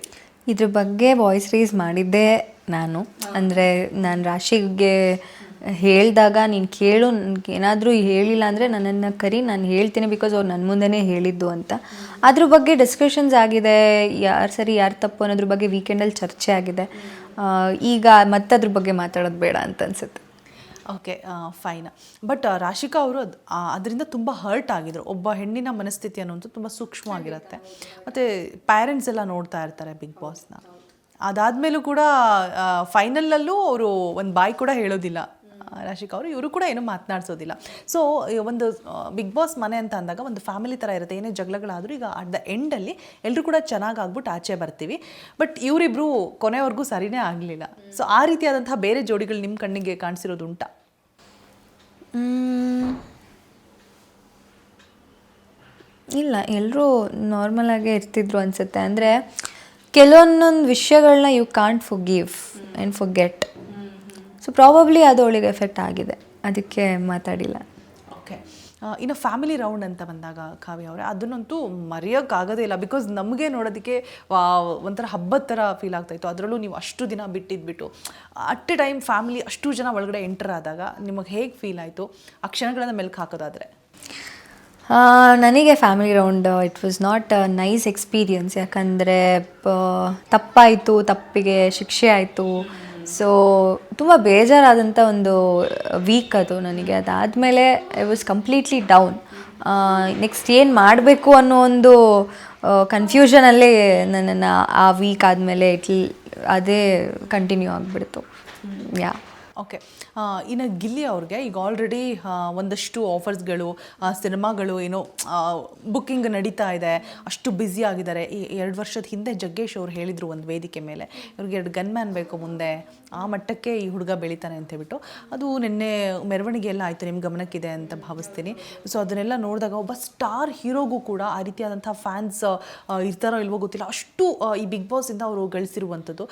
ಇದ್ರ ಬಗ್ಗೆ ವಾಯ್ಸ್ ರೇಸ್ ಮಾಡಿದ್ದೆ ನಾನು. ಅಂದರೆ ನಾನು ರಾಶಿಗೆ ಹೇಳಿದಾಗ ನೀನು ಕೇಳು, ಏನಾದರೂ ಹೇಳಿಲ್ಲ ಅಂದರೆ ನನ್ನನ್ನು ಕರಿ, ನಾನು ಹೇಳ್ತೀನಿ ಬಿಕಾಸ್ ಅವ್ರು ನನ್ನ ಮುಂದೆನೇ ಹೇಳಿದ್ದು ಅಂತ. ಅದ್ರ ಬಗ್ಗೆ ಡಿಸ್ಕಷನ್ಸ್ ಆಗಿದೆ, ಯಾರು ಸರಿ ಯಾರು ತಪ್ಪು ಅನ್ನೋದ್ರ ಬಗ್ಗೆ ವೀಕೆಂಡಲ್ಲಿ ಚರ್ಚೆ ಆಗಿದೆ. ಈಗ ಮತ್ತೆ ಅದ್ರ ಬಗ್ಗೆ ಮಾತಾಡೋದು ಬೇಡ ಅಂತ ಅನ್ಸುತ್ತೆ. Okay, fine. ಬಟ್ ರಾಶಿಕಾ ಅವರು ಅದರಿಂದ ತುಂಬ ಹರ್ಟ್ ಆಗಿದ್ರು. ಒಬ್ಬ ಹೆಣ್ಣಿನ ಮನಸ್ಥಿತಿ ಅನ್ನೋದು ತುಂಬ ಸೂಕ್ಷ್ಮವಾಗಿರುತ್ತೆ. ಮತ್ತು ಪ್ಯಾರೆಂಟ್ಸ್ ಎಲ್ಲ ನೋಡ್ತಾ ಇರ್ತಾರೆ ಬಿಗ್ ಬಾಸ್ನ. ಅದಾದಮೇಲೂ ಕೂಡ ಫೈನಲ್ಲಲ್ಲೂ ಅವರು ಒಂದು ಬಾಯಿ ಕೂಡ ಹೇಳೋದಿಲ್ಲ ರಾಶಿಕಾ ಅವರು, ಇವರು ಕೂಡ ಏನೂ ಮಾತನಾಡಿಸೋದಿಲ್ಲ. ಸೊ ಒಂದು ಬಿಗ್ ಬಾಸ್ ಮನೆ ಅಂತ ಅಂದಾಗ ಒಂದು ಫ್ಯಾಮಿಲಿ ಥರ ಇರುತ್ತೆ. ಏನೇ ಜಗಳಗಳಾದರೂ ಈಗ ಅಟ್ ದ ಎಂಡಲ್ಲಿ ಎಲ್ಲರೂ ಕೂಡ ಚೆನ್ನಾಗಿ ಆಗ್ಬಿಟ್ಟು ಆಚೆ ಬರ್ತೀವಿ. ಬಟ್ ಇವರಿಬ್ಬರು ಕೊನೆವರೆಗೂ ಸರಿನೇ ಆಗಲಿಲ್ಲ. ಸೊ ಆ ರೀತಿಯಾದಂತಹ ಬೇರೆ ಜೋಡಿಗಳು ನಿಮ್ಮ ಕಣ್ಣಿಗೆ ಕಾಣಿಸಿರೋದು ಉಂಟಾ? ಇಲ್ಲ, ಎಲ್ಲರೂ ನಾರ್ಮಲಾಗೇ ಇರ್ತಿದ್ರು ಅನಿಸುತ್ತೆ. ಅಂದರೆ ಕೆಲವೊಂದೊಂದು ವಿಷಯಗಳನ್ನ you can't forgive and forget. So probably ಅದು ಅವಳಿಗೆ ಎಫೆಕ್ಟ್ ಆಗಿದೆ, ಅದಕ್ಕೆ ಮಾತಾಡಿಲ್ಲ. ಓಕೆ, ಇನ್ನು ಫ್ಯಾಮಿಲಿ ರೌಂಡ್ ಅಂತ ಬಂದಾಗ ಕಾವ್ಯ ಅವರೇ ಅದನ್ನಂತೂ ಮರೆಯೋಕ್ಕಾಗೋದೇ ಇಲ್ಲ. ಬಿಕಾಸ್ ನಮಗೆ ನೋಡೋದಕ್ಕೆ ಒಂಥರ ಹಬ್ಬದ ಥರ ಫೀಲ್ ಆಗ್ತಾಯಿತ್ತು. ಅದರಲ್ಲೂ ನೀವು ಅಷ್ಟು ದಿನ ಬಿಟ್ಟಿದ್ಬಿಟ್ಟು ಅಟ್ ಎ ಟೈಮ್ ಫ್ಯಾಮಿಲಿ ಅಷ್ಟು ಜನ ಒಳಗಡೆ ಎಂಟರ್ ಆದಾಗ ನಿಮಗೆ ಹೇಗೆ ಫೀಲ್ ಆಯಿತು ಆ ಕ್ಷಣಗಳನ್ನು ಮೆಲ್ಕು ಹಾಕೋದಾದರೆ? ನನಗೆ family round it was not a nice experience. ಯಾಕಂದರೆ ತಪ್ಪಾಯಿತು, ತಪ್ಪಿಗೆ ಶಿಕ್ಷೆ ಆಯಿತು. ಸೊ ತುಂಬ ಬೇಜಾರಾದಂಥ ಒಂದು ವೀಕ್ ಅದು ನನಗೆ. ಅದಾದಮೇಲೆ I was completely down. Next ಏನು ಮಾಡಬೇಕು ಅನ್ನೋ ಒಂದು ಕನ್ಫ್ಯೂಷನಲ್ಲೇ ನನ್ನನ್ನು ಆ ವೀಕ್ ಆದಮೇಲೆ ಅದೇ ಕಂಟಿನ್ಯೂ ಆಗಿಬಿಡ್ತು. ಯಾ ಓಕೆ. ಇನ್ನು ಗಿಲ್ಲಿ ಅವ್ರಿಗೆ ಈಗ ಆಲ್ರೆಡಿ ಒಂದಷ್ಟು ಆಫರ್ಸ್ಗಳು, ಸಿನಿಮಾಗಳು ಏನೋ ಬುಕ್ಕಿಂಗ್ ನಡೀತಾ ಇದೆ, ಅಷ್ಟು ಬ್ಯುಸಿ ಆಗಿದ್ದಾರೆ. ಈ 2 ವರ್ಷದ ಹಿಂದೆ ಜಗ್ಗೇಶ್ ಅವ್ರು ಹೇಳಿದರು ಒಂದು ವೇದಿಕೆ ಮೇಲೆ, ಇವ್ರಿಗೆ 2 ಗನ್ಮ್ಯಾನ್ ಬೇಕು ಮುಂದೆ, ಆ ಮಟ್ಟಕ್ಕೆ ಈ ಹುಡುಗ ಬೆಳೀತಾನೆ ಅಂತ ಹೇಳ್ಬಿಟ್ಟು. ಅದು ನಿನ್ನೆ ಮೆರವಣಿಗೆ ಎಲ್ಲ ಆಯಿತು, ನಿಮ್ಮ ಗಮನಕ್ಕಿದೆ ಅಂತ ಭಾವಿಸ್ತೀನಿ. ಸೊ ಅದನ್ನೆಲ್ಲ ನೋಡಿದಾಗ ಒಬ್ಬ ಸ್ಟಾರ್ ಹೀರೋಗೂ ಕೂಡ ಆ ರೀತಿಯಾದಂಥ ಫ್ಯಾನ್ಸ್ ಇರ್ತಾರೋ ಇಲ್ವೋ ಗೊತ್ತಿಲ್ಲ, ಅಷ್ಟು ಈ ಬಿಗ್ ಬಾಸಿಂದ ಅವರು ಗಳಿಸಿರುವಂಥದ್ದು.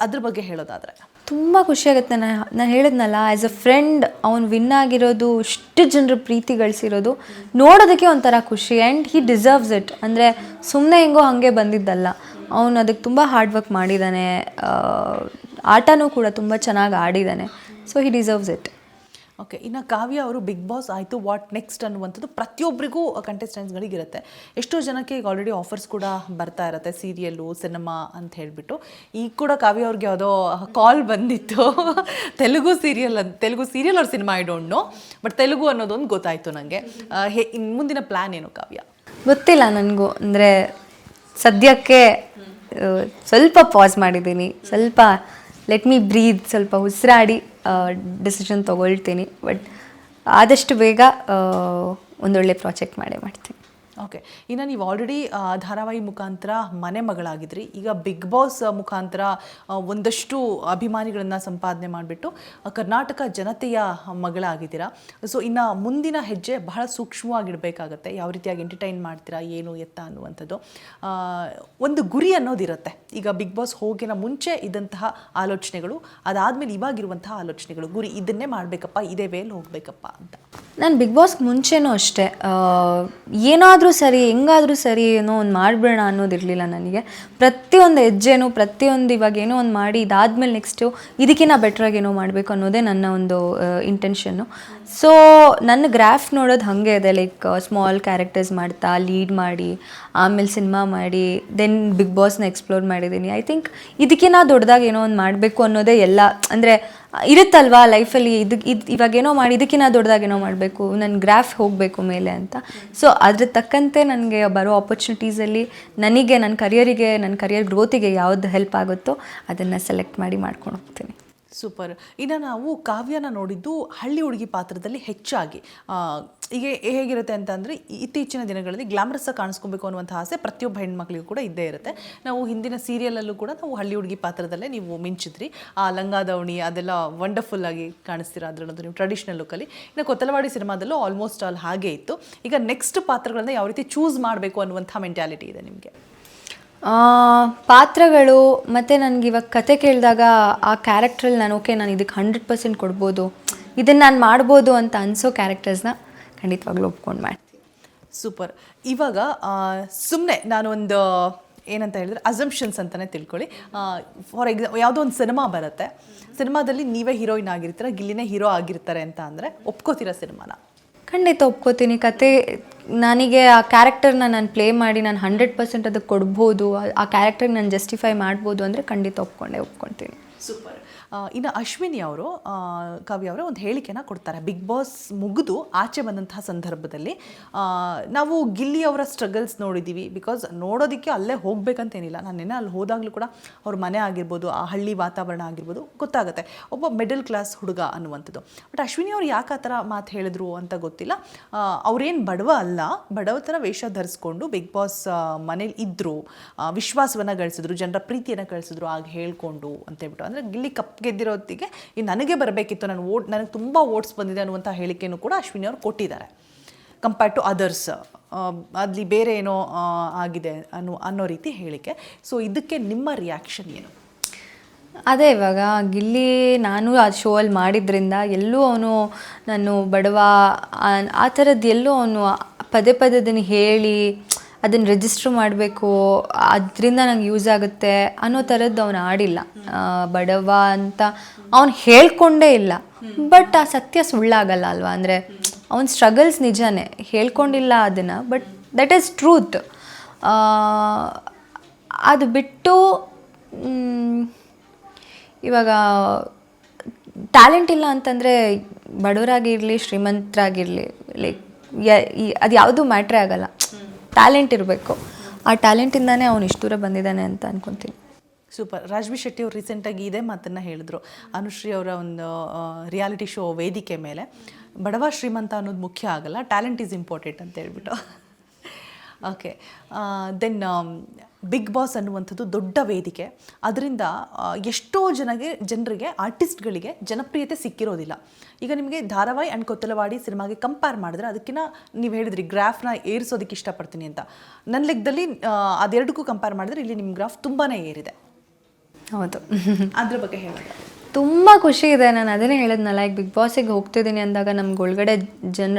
ಅದ್ರ ಬಗ್ಗೆ ಹೇಳೋದಾದರೆ ತುಂಬ ಖುಷಿಯಾಗುತ್ತೆ. ನಾನು ಹೇಳಿದ್ನಲ್ಲ, ಆ್ಯಸ್ ಅ ಫ್ರೆಂಡ್ ಅವ್ನು ವಿನ್ ಆಗಿರೋದು, ಇಷ್ಟು ಜನರ ಪ್ರೀತಿ ಗಳಿಸಿರೋದು ನೋಡೋದಕ್ಕೆ ಒಂಥರ ಖುಷಿ. And he deserves it. ಅಂದರೆ ಸುಮ್ಮನೆ ಹೆಂಗೋ ಹಾಗೆ ಬಂದಿದ್ದಲ್ಲ, ಅವನು ಅದಕ್ಕೆ ತುಂಬ ಹಾರ್ಡ್ ವರ್ಕ್ ಮಾಡಿದ್ದಾನೆ. ಆಟನೂ ಕೂಡ ತುಂಬ ಚೆನ್ನಾಗಿ ಆಡಿದ್ದಾನೆ. So he deserves it. Okay. ಇನ್ನು ಕಾವ್ಯ ಅವರು ಬಿಗ್ ಬಾಸ್ ಆಯಿತು, ವಾಟ್ ನೆಕ್ಸ್ಟ್ ಅನ್ನುವಂಥದ್ದು ಪ್ರತಿಯೊಬ್ಬರಿಗೂ ಕಂಟೆಸ್ಟೆಂಟ್ಸ್ಗಳಿಗಿರುತ್ತೆ. ಎಷ್ಟೋ ಜನಕ್ಕೆ ಈಗ ಆಲ್ರೆಡಿ ಆಫರ್ಸ್ ಕೂಡ ಬರ್ತಾ ಇರುತ್ತೆ, ಸೀರಿಯಲ್ಲು, ಸಿನಿಮಾ ಅಂತ ಹೇಳಿಬಿಟ್ಟು. ಈಗ ಕೂಡ ಕಾವ್ಯ ಅವ್ರಿಗೆ ಯಾವುದೋ ಕಾಲ್ ಬಂದಿತ್ತು, ತೆಲುಗು ಸೀರಿಯಲ್ ಅವ್ರ cinema I don't know, but Telugu ಅನ್ನೋದೊಂದು ಗೊತ್ತಾಯಿತು ನನಗೆ. ಮುಂದಿನ ಪ್ಲ್ಯಾನ್ ಏನು ಕಾವ್ಯ? ಗೊತ್ತಿಲ್ಲ ನನಗೂ. ಅಂದರೆ ಸದ್ಯಕ್ಕೆ ಸ್ವಲ್ಪ ಪಾಸ್ ಮಾಡಿದ್ದೀನಿ, ಸ್ವಲ್ಪ ಲೆಟ್ ಮೀ ಬ್ರೀದ್, ಸ್ವಲ್ಪ ಉಸಿರಾಡಿ ಡಿಸಿಷನ್ ತೊಗೊಳ್ತೀನಿ. ಬಟ್ ಆದಷ್ಟು ಬೇಗ ಒಂದೊಳ್ಳೆ ಪ್ರಾಜೆಕ್ಟ್ ಮಾಡ್ತೀನಿ. ಓಕೆ. ಇನ್ನು ನೀವು ಆಲ್ರೆಡಿ ಧಾರಾವಾಹಿ ಮುಖಾಂತರ ಮನೆ ಮಗಳಾಗಿದ್ರಿ, ಈಗ ಬಿಗ್ ಬಾಸ್ ಮುಖಾಂತರ ಒಂದಷ್ಟು ಅಭಿಮಾನಿಗಳನ್ನು ಸಂಪಾದನೆ ಮಾಡಿಬಿಟ್ಟು ಕರ್ನಾಟಕ ಜನತೆಯ ಮಗಳಾಗಿದ್ದೀರಾ. ಸೊ ಇನ್ನು ಮುಂದಿನ ಹೆಜ್ಜೆ ಬಹಳ ಸೂಕ್ಷ್ಮವಾಗಿಡಬೇಕಾಗತ್ತೆ. ಯಾವ ರೀತಿಯಾಗಿ ಎಂಟರ್ಟೈನ್ ಮಾಡ್ತೀರಾ, ಏನು ಎತ್ತ ಅನ್ನುವಂಥದ್ದು ಒಂದು ಗುರಿ ಅನ್ನೋದಿರುತ್ತೆ. ಈಗ ಬಿಗ್ ಬಾಸ್ ಹೋಗಿನ ಮುಂಚೆ ಇದ್ದಂತಹ ಆಲೋಚನೆಗಳು, ಅದಾದಮೇಲೆ ಇವಾಗಿರುವಂತಹ ಆಲೋಚನೆಗಳು, ಗುರಿ ಇದನ್ನೇ ಮಾಡಬೇಕಪ್ಪ, ಇದೇ ವೇಲ್ ಹೋಗಬೇಕಪ್ಪ ಅಂತ. ನಾನು ಬಿಗ್ ಬಾಸ್ಗೆ ಮುಂಚೆನೂ ಅಷ್ಟೇ, ಏನಾದರೂ ಸರಿ, ಹೆಂಗಾದರೂ ಸರಿ, ಏನೋ ಒಂದು ಮಾಡಿಬಿಡೋಣ ಅನ್ನೋದಿರಲಿಲ್ಲ ನನಗೆ. ಪ್ರತಿಯೊಂದು ಹೆಜ್ಜೆನೂ, ಪ್ರತಿಯೊಂದು ಇವಾಗ ಏನೋ ಒಂದು ಮಾಡಿ ಇದಾದಮೇಲೆ ನೆಕ್ಸ್ಟು ಇದಕ್ಕಿಂತ ಬೆಟ್ರಾಗಿ ಏನೋ ಮಾಡಬೇಕು ಅನ್ನೋದೇ ನನ್ನ ಒಂದು ಇಂಟೆನ್ಷನ್ನು. ಸೊ ನನ್ನ ಗ್ರಾಫ್ ನೋಡೋದು ಹಾಗೆ ಇದೆ. ಲೈಕ್ ಸ್ಮಾಲ್ ಕ್ಯಾರೆಕ್ಟರ್ಸ್ ಮಾಡ್ತಾ, ಲೀಡ್ ಮಾಡಿ, ಆಮೇಲೆ ಸಿನಿಮಾ ಮಾಡಿ, ದೆನ್ ಬಿಗ್ ಬಾಸ್ನ ಎಕ್ಸ್ಪ್ಲೋರ್ ಮಾಡಿದ್ದೀನಿ. ಐ ಥಿಂಕ್ ಇದಕ್ಕಿಂತ ದೊಡ್ಡದಾಗಿ ಏನೋ ಒಂದು ಮಾಡಬೇಕು ಅನ್ನೋದೇ ಎಲ್ಲ. ಅಂದರೆ ಇರುತ್ತಲ್ವಾ ಲೈಫಲ್ಲಿ, ಇವಾಗೇನೋ ಮಾಡಿ ಇದಕ್ಕಿಂತ ದೊಡ್ಡದಾಗೇನೋ ಮಾಡಬೇಕು, ನನ್ನ ಗ್ರಾಫ್ ಹೋಗಬೇಕು ಮೇಲೆ ಅಂತ. ಸೊ ಅದ್ರ ತಕ್ಕಂತೆ ನನಗೆ ಬರೋ ಆಪರ್ಚುನಿಟೀಸಲ್ಲಿ ನನಗೆ ನನ್ನ ಕರಿಯರ್ ಗ್ರೋತಿಗೆ ಯಾವ್ದು ಹೆಲ್ಪ್ ಆಗುತ್ತೋ ಅದನ್ನು ಸೆಲೆಕ್ಟ್ ಮಾಡಿ ಮಾಡ್ಕೊಂಡು ಹೋಗ್ತೀನಿ. ಸೂಪರ್. ಇನ್ನು ನಾವು ಕಾವ್ಯನ ನೋಡಿದ್ದು ಹಳ್ಳಿ ಹುಡುಗಿ ಪಾತ್ರದಲ್ಲಿ ಹೆಚ್ಚಾಗಿ. ಈಗ ಹೇಗಿರುತ್ತೆ ಅಂತಂದರೆ, ಇತ್ತೀಚಿನ ದಿನಗಳಲ್ಲಿ ಗ್ಲಾಮರಸ್ ಕಾಣಿಸ್ಕೊಬೇಕು ಅನ್ನುವಂಥ ಆಸೆ ಪ್ರತಿಯೊಬ್ಬ ಹೆಣ್ಮಕ್ಳಿಗೂ ಕೂಡ ಇದ್ದೇ ಇರುತ್ತೆ. ನಾವು ಹಿಂದಿನ ಸೀರಿಯಲಲ್ಲೂ ಕೂಡ ನಾವು ಹಳ್ಳಿ ಹುಡುಗಿ ಪಾತ್ರದಲ್ಲೇ ನೀವು ಮಿಂಚಿದ್ರಿ. ಆ ಲಂಗಾದವಣಿ ಅದೆಲ್ಲ ವಂಡರ್ಫುಲ್ ಆಗಿ ಕಾಣಿಸ್ತೀರಾ ಅದರಲ್ಲಂತೂ ನೀವು ಟ್ರೆಡಿಷ್ನಲ್ ಲುಕ್ಕಲ್ಲಿ. ಇನ್ನು ಕೊತ್ತಲವಾಡಿ ಸಿನಿಮಾದಲ್ಲೂ ಆಲ್ಮೋಸ್ಟ್ ಆಲ್ ಹಾಗೆ ಇತ್ತು. ಈಗ ನೆಕ್ಸ್ಟ್ ಪಾತ್ರಗಳನ್ನ ಯಾವ ರೀತಿ ಚೂಸ್ ಮಾಡಬೇಕು ಅನ್ನುವಂಥ ಮೆಂಟ್ಯಾಲಿಟಿ ಇದೆ ನಿಮಗೆ? ಪಾತ್ರಗಳು ಮತ್ತು ನನಗೆ ಇವಾಗ ಕತೆ ಕೇಳಿದಾಗ ಆ ಕ್ಯಾರೆಕ್ಟ್ರಲ್ಲಿ ನಾನು ಇದಕ್ಕೆ 100% ಕೊಡ್ಬೋದು, ಇದನ್ನು ನಾನು ಮಾಡ್ಬೋದು ಅಂತ ಅನಿಸೋ ಕ್ಯಾರೆಕ್ಟರ್ಸ್ನ ಖಂಡಿತವಾಗ್ಲೂ ಒಪ್ಕೊಂಡು ಮಾಡ್ತೀನಿ. ಸೂಪರ್. ಇವಾಗ ಸುಮ್ಮನೆ ನಾನು ಒಂದು ಏನಂತ ಹೇಳಿದ್ರೆ ಅಸಂಪ್ಷನ್ಸ್ ಅಂತಲೇ ತಿಳ್ಕೊಳ್ಳಿ. ಫಾರ್ ಎಕ್ಸಾಂಪಲ್ ಯಾವುದೋ ಒಂದು ಸಿನಿಮಾ ಬರುತ್ತೆ, ಸಿನಿಮಾದಲ್ಲಿ ನೀವೇ ಹೀರೋಯಿನ್ ಆಗಿರ್ತೀರ, ಗಿಲ್ಲಿನೇ ಹೀರೋ ಆಗಿರ್ತಾರೆ ಅಂತ ಅಂದರೆ ಒಪ್ಕೋತೀರಾ ಸಿನಿಮಾನ? ಖಂಡಿತ ಒಪ್ಕೋತೀನಿ. ಕತೆ ನನಗೆ ಆ ಕ್ಯಾರೆಕ್ಟರ್ನ ನಾನು ಪ್ಲೇ ಮಾಡಿ ನಾನು 100% ಅದಕ್ಕೆ ಕೊಡ್ಬೋದು, ಆ ಕ್ಯಾರೆಕ್ಟರ್ಗೆ ನಾನು ಜಸ್ಟಿಫೈ ಮಾಡ್ಬೋದು ಅಂದರೆ ಖಂಡಿತ ಒಪ್ಕೊಳ್ತೀನಿ. ಸೂಪರ್. ಇನ್ನು ಅಶ್ವಿನಿ ಅವರು, ಕಾವ್ಯ ಅವರೇ ಒಂದು ಹೇಳಿಕೆನ ಕೊಡ್ತಾರೆ. ಬಿಗ್ ಬಾಸ್ ಮುಗಿದು ಆಚೆ ಬಂದಂತಹ ಸಂದರ್ಭದಲ್ಲಿ ನಾವು ಗಿಲ್ಲಿ ಅವರ ಸ್ಟ್ರಗಲ್ಸ್ ನೋಡಿದ್ದೀವಿ. ಬಿಕಾಸ್ ನೋಡೋದಕ್ಕೆ ಅಲ್ಲೇ ಹೋಗ್ಬೇಕಂತೇನಿಲ್ಲ, ನಾನು ನೆನ್ನೆ ಅಲ್ಲಿ ಹೋದಾಗಲೂ ಕೂಡ ಅವ್ರ ಮನೆ ಆಗಿರ್ಬೋದು, ಆ ಹಳ್ಳಿ ವಾತಾವರಣ ಆಗಿರ್ಬೋದು ಗೊತ್ತಾಗುತ್ತೆ, ಒಬ್ಬ ಮಿಡಲ್ ಕ್ಲಾಸ್ ಹುಡುಗ ಅನ್ನುವಂಥದ್ದು. ಬಟ್ ಅಶ್ವಿನಿ ಅವ್ರು ಯಾಕೆ ಆ ಥರ ಮಾತು ಹೇಳಿದ್ರು ಅಂತ ಗೊತ್ತಿಲ್ಲ. ಅವ್ರೇನು ಬಡವ ಅಲ್ಲ, ಬಡವತನ ವೇಷ ಧರಿಸ್ಕೊಂಡು ಬಿಗ್ ಬಾಸ್ ಮನೇಲಿ ಇದ್ದರು, ವಿಶ್ವಾಸವನ್ನು ಗಳಿಸಿದ್ರು, ಜನರ ಪ್ರೀತಿಯನ್ನು ಗಳಿಸಿದ್ರು ಆಗ ಹೇಳ್ಕೊಂಡು ಅಂತೇಳ್ಬಿಟ್ಟು. ಅಂದರೆ ಗಿಲ್ಲಿ ಕಪ್ ಗೆದ್ದಿರೋತ್ತಿಗೆ ನನಗೆ ಬರಬೇಕಿತ್ತು, ನನಗೆ ತುಂಬ ವೋಟ್ಸ್ ಬಂದಿದೆ ಅನ್ನುವಂಥ ಹೇಳಿಕೆಯನ್ನು ಕೂಡ ಅಶ್ವಿನಿ ಅವರು ಕೊಟ್ಟಿದ್ದಾರೆ. ಕಂಪೇರ್ ಟು ಅದರ್ಸ್, ಅಲ್ಲಿ ಬೇರೆ ಏನೋ ಆಗಿದೆ ಅನ್ನೋ ರೀತಿ ಹೇಳಿಕೆ. ಸೊ ಇದಕ್ಕೆ ನಿಮ್ಮ ರಿಯಾಕ್ಷನ್ ಏನು? ಅದೇ ಇವಾಗ ಗಿಲ್ಲಿ ನಾನು ಆ ಶೋ ಅಲ್ಲಿ ಮಾಡಿದ್ರಿಂದ ಎಲ್ಲೂ ಅವನು ನಾನು ಬಡವ ಆ ಥರದ್ದು ಎಲ್ಲೂ ಅವನು ಪದೇ ಅದನ್ನು ಹೇಳಿ ಅದನ್ನು ರಿಜಿಸ್ಟ್ರ್ ಮಾಡಬೇಕು, ಅದರಿಂದ ನಂಗೆ ಯೂಸ್ ಆಗುತ್ತೆ ಅನ್ನೋ ಥರದ್ದು ಅವನು ಆಡಿಲ್ಲ. ಬಡವ ಅಂತ ಅವನು ಹೇಳ್ಕೊಂಡೇ ಇಲ್ಲ. ಬಟ್ ಆ ಸತ್ಯ ಸುಳ್ಳಾಗಲ್ಲ ಅಲ್ವಾ. ಅಂದರೆ ಅವನ ಸ್ಟ್ರಗಲ್ಸ್ ನಿಜಾನೇ, ಹೇಳ್ಕೊಂಡಿಲ್ಲ ಅದನ್ನು, ಬಟ್ ದಟ್ ಈಸ್ ಟ್ರೂತ್. ಅದು ಬಿಟ್ಟು ಇವಾಗ ಟ್ಯಾಲೆಂಟ್ ಇಲ್ಲ ಅಂತಂದರೆ ಬಡವರಾಗಿರಲಿ ಶ್ರೀಮಂತರಾಗಿರಲಿ ಲೈಕ್ ಅದು ಯಾವುದೂ ಮ್ಯಾಟ್ರೇ ಆಗಲ್ಲ. ಟ್ಯಾಲೆಂಟ್ ಇರಬೇಕು. ಆ ಟ್ಯಾಲೆಂಟಿಂದಾನೇ ಅವನು ಇಷ್ಟು ದೂರ ಬಂದಿದ್ದಾನೆ ಅಂತ ಅನ್ಕೊತೀನಿ. ಸೂಪರ್. ರಾಜ್ಬಿ ಶೆಟ್ಟಿ ಅವರು ರೀಸೆಂಟಾಗಿ ಇದೇ ಮಾತನ್ನು ಹೇಳಿದ್ರು. ಅನುಶ್ರೀ ಅವರ ಒಂದು ರಿಯಾಲಿಟಿ ಶೋ ವೇದಿಕೆ ಮೇಲೆ ಬಡವ ಶ್ರೀಮಂತ ಅನ್ನೋದು ಮುಖ್ಯ ಆಗಲ್ಲ, ಟ್ಯಾಲೆಂಟ್ ಈಸ್ ಇಂಪಾರ್ಟೆಂಟ್ ಅಂತ ಹೇಳ್ಬಿಟ್ಟು. ಓಕೆ, ದೆನ್ ಬಿಗ್ ಬಾಸ್ ಅನ್ನುವಂಥದ್ದು ದೊಡ್ಡ ವೇದಿಕೆ. ಅದರಿಂದ ಎಷ್ಟೋ ಜನರಿಗೆ ಆರ್ಟಿಸ್ಟ್ಗಳಿಗೆ ಜನಪ್ರಿಯತೆ ಸಿಕ್ಕಿರೋದಿಲ್ಲ. ಈಗ ನಿಮಗೆ ಧಾರಾವಾಹಿ ಆ್ಯಂಡ್ ಕೊತ್ತಲವಾಡಿ ಸಿನಿಮಾಗೆ ಕಂಪೇರ್ ಮಾಡಿದ್ರೆ ಅದಕ್ಕಿಂತ ನೀವು ಹೇಳಿದ್ರಿ ಗ್ರಾಫ್ನ ಏರಿಸೋದಕ್ಕೆ ಇಷ್ಟಪಡ್ತೀನಿ ಅಂತ. ನನ್ನ ಲೆಕ್ಕದಲ್ಲಿ ಅದೆರಡಕ್ಕೂ ಕಂಪೇರ್ ಮಾಡಿದ್ರೆ ಇಲ್ಲಿ ನಿಮ್ಮ ಗ್ರಾಫ್ ತುಂಬಾ ಏರಿದೆ. ಹೌದು. ಅದ್ರ ಬಗ್ಗೆ ಹೇಳಿ. ತುಂಬ ಖುಷಿ ಇದೆ. ನಾನು ಅದನ್ನೇ ಹೇಳಿದ್ನಲ್ಲ, ಈಗ ಬಿಗ್ ಬಾಸಿಗೆ ಹೋಗ್ತಿದ್ದೀನಿ ಅಂದಾಗ ನಮ್ಗೆ ಒಳಗಡೆ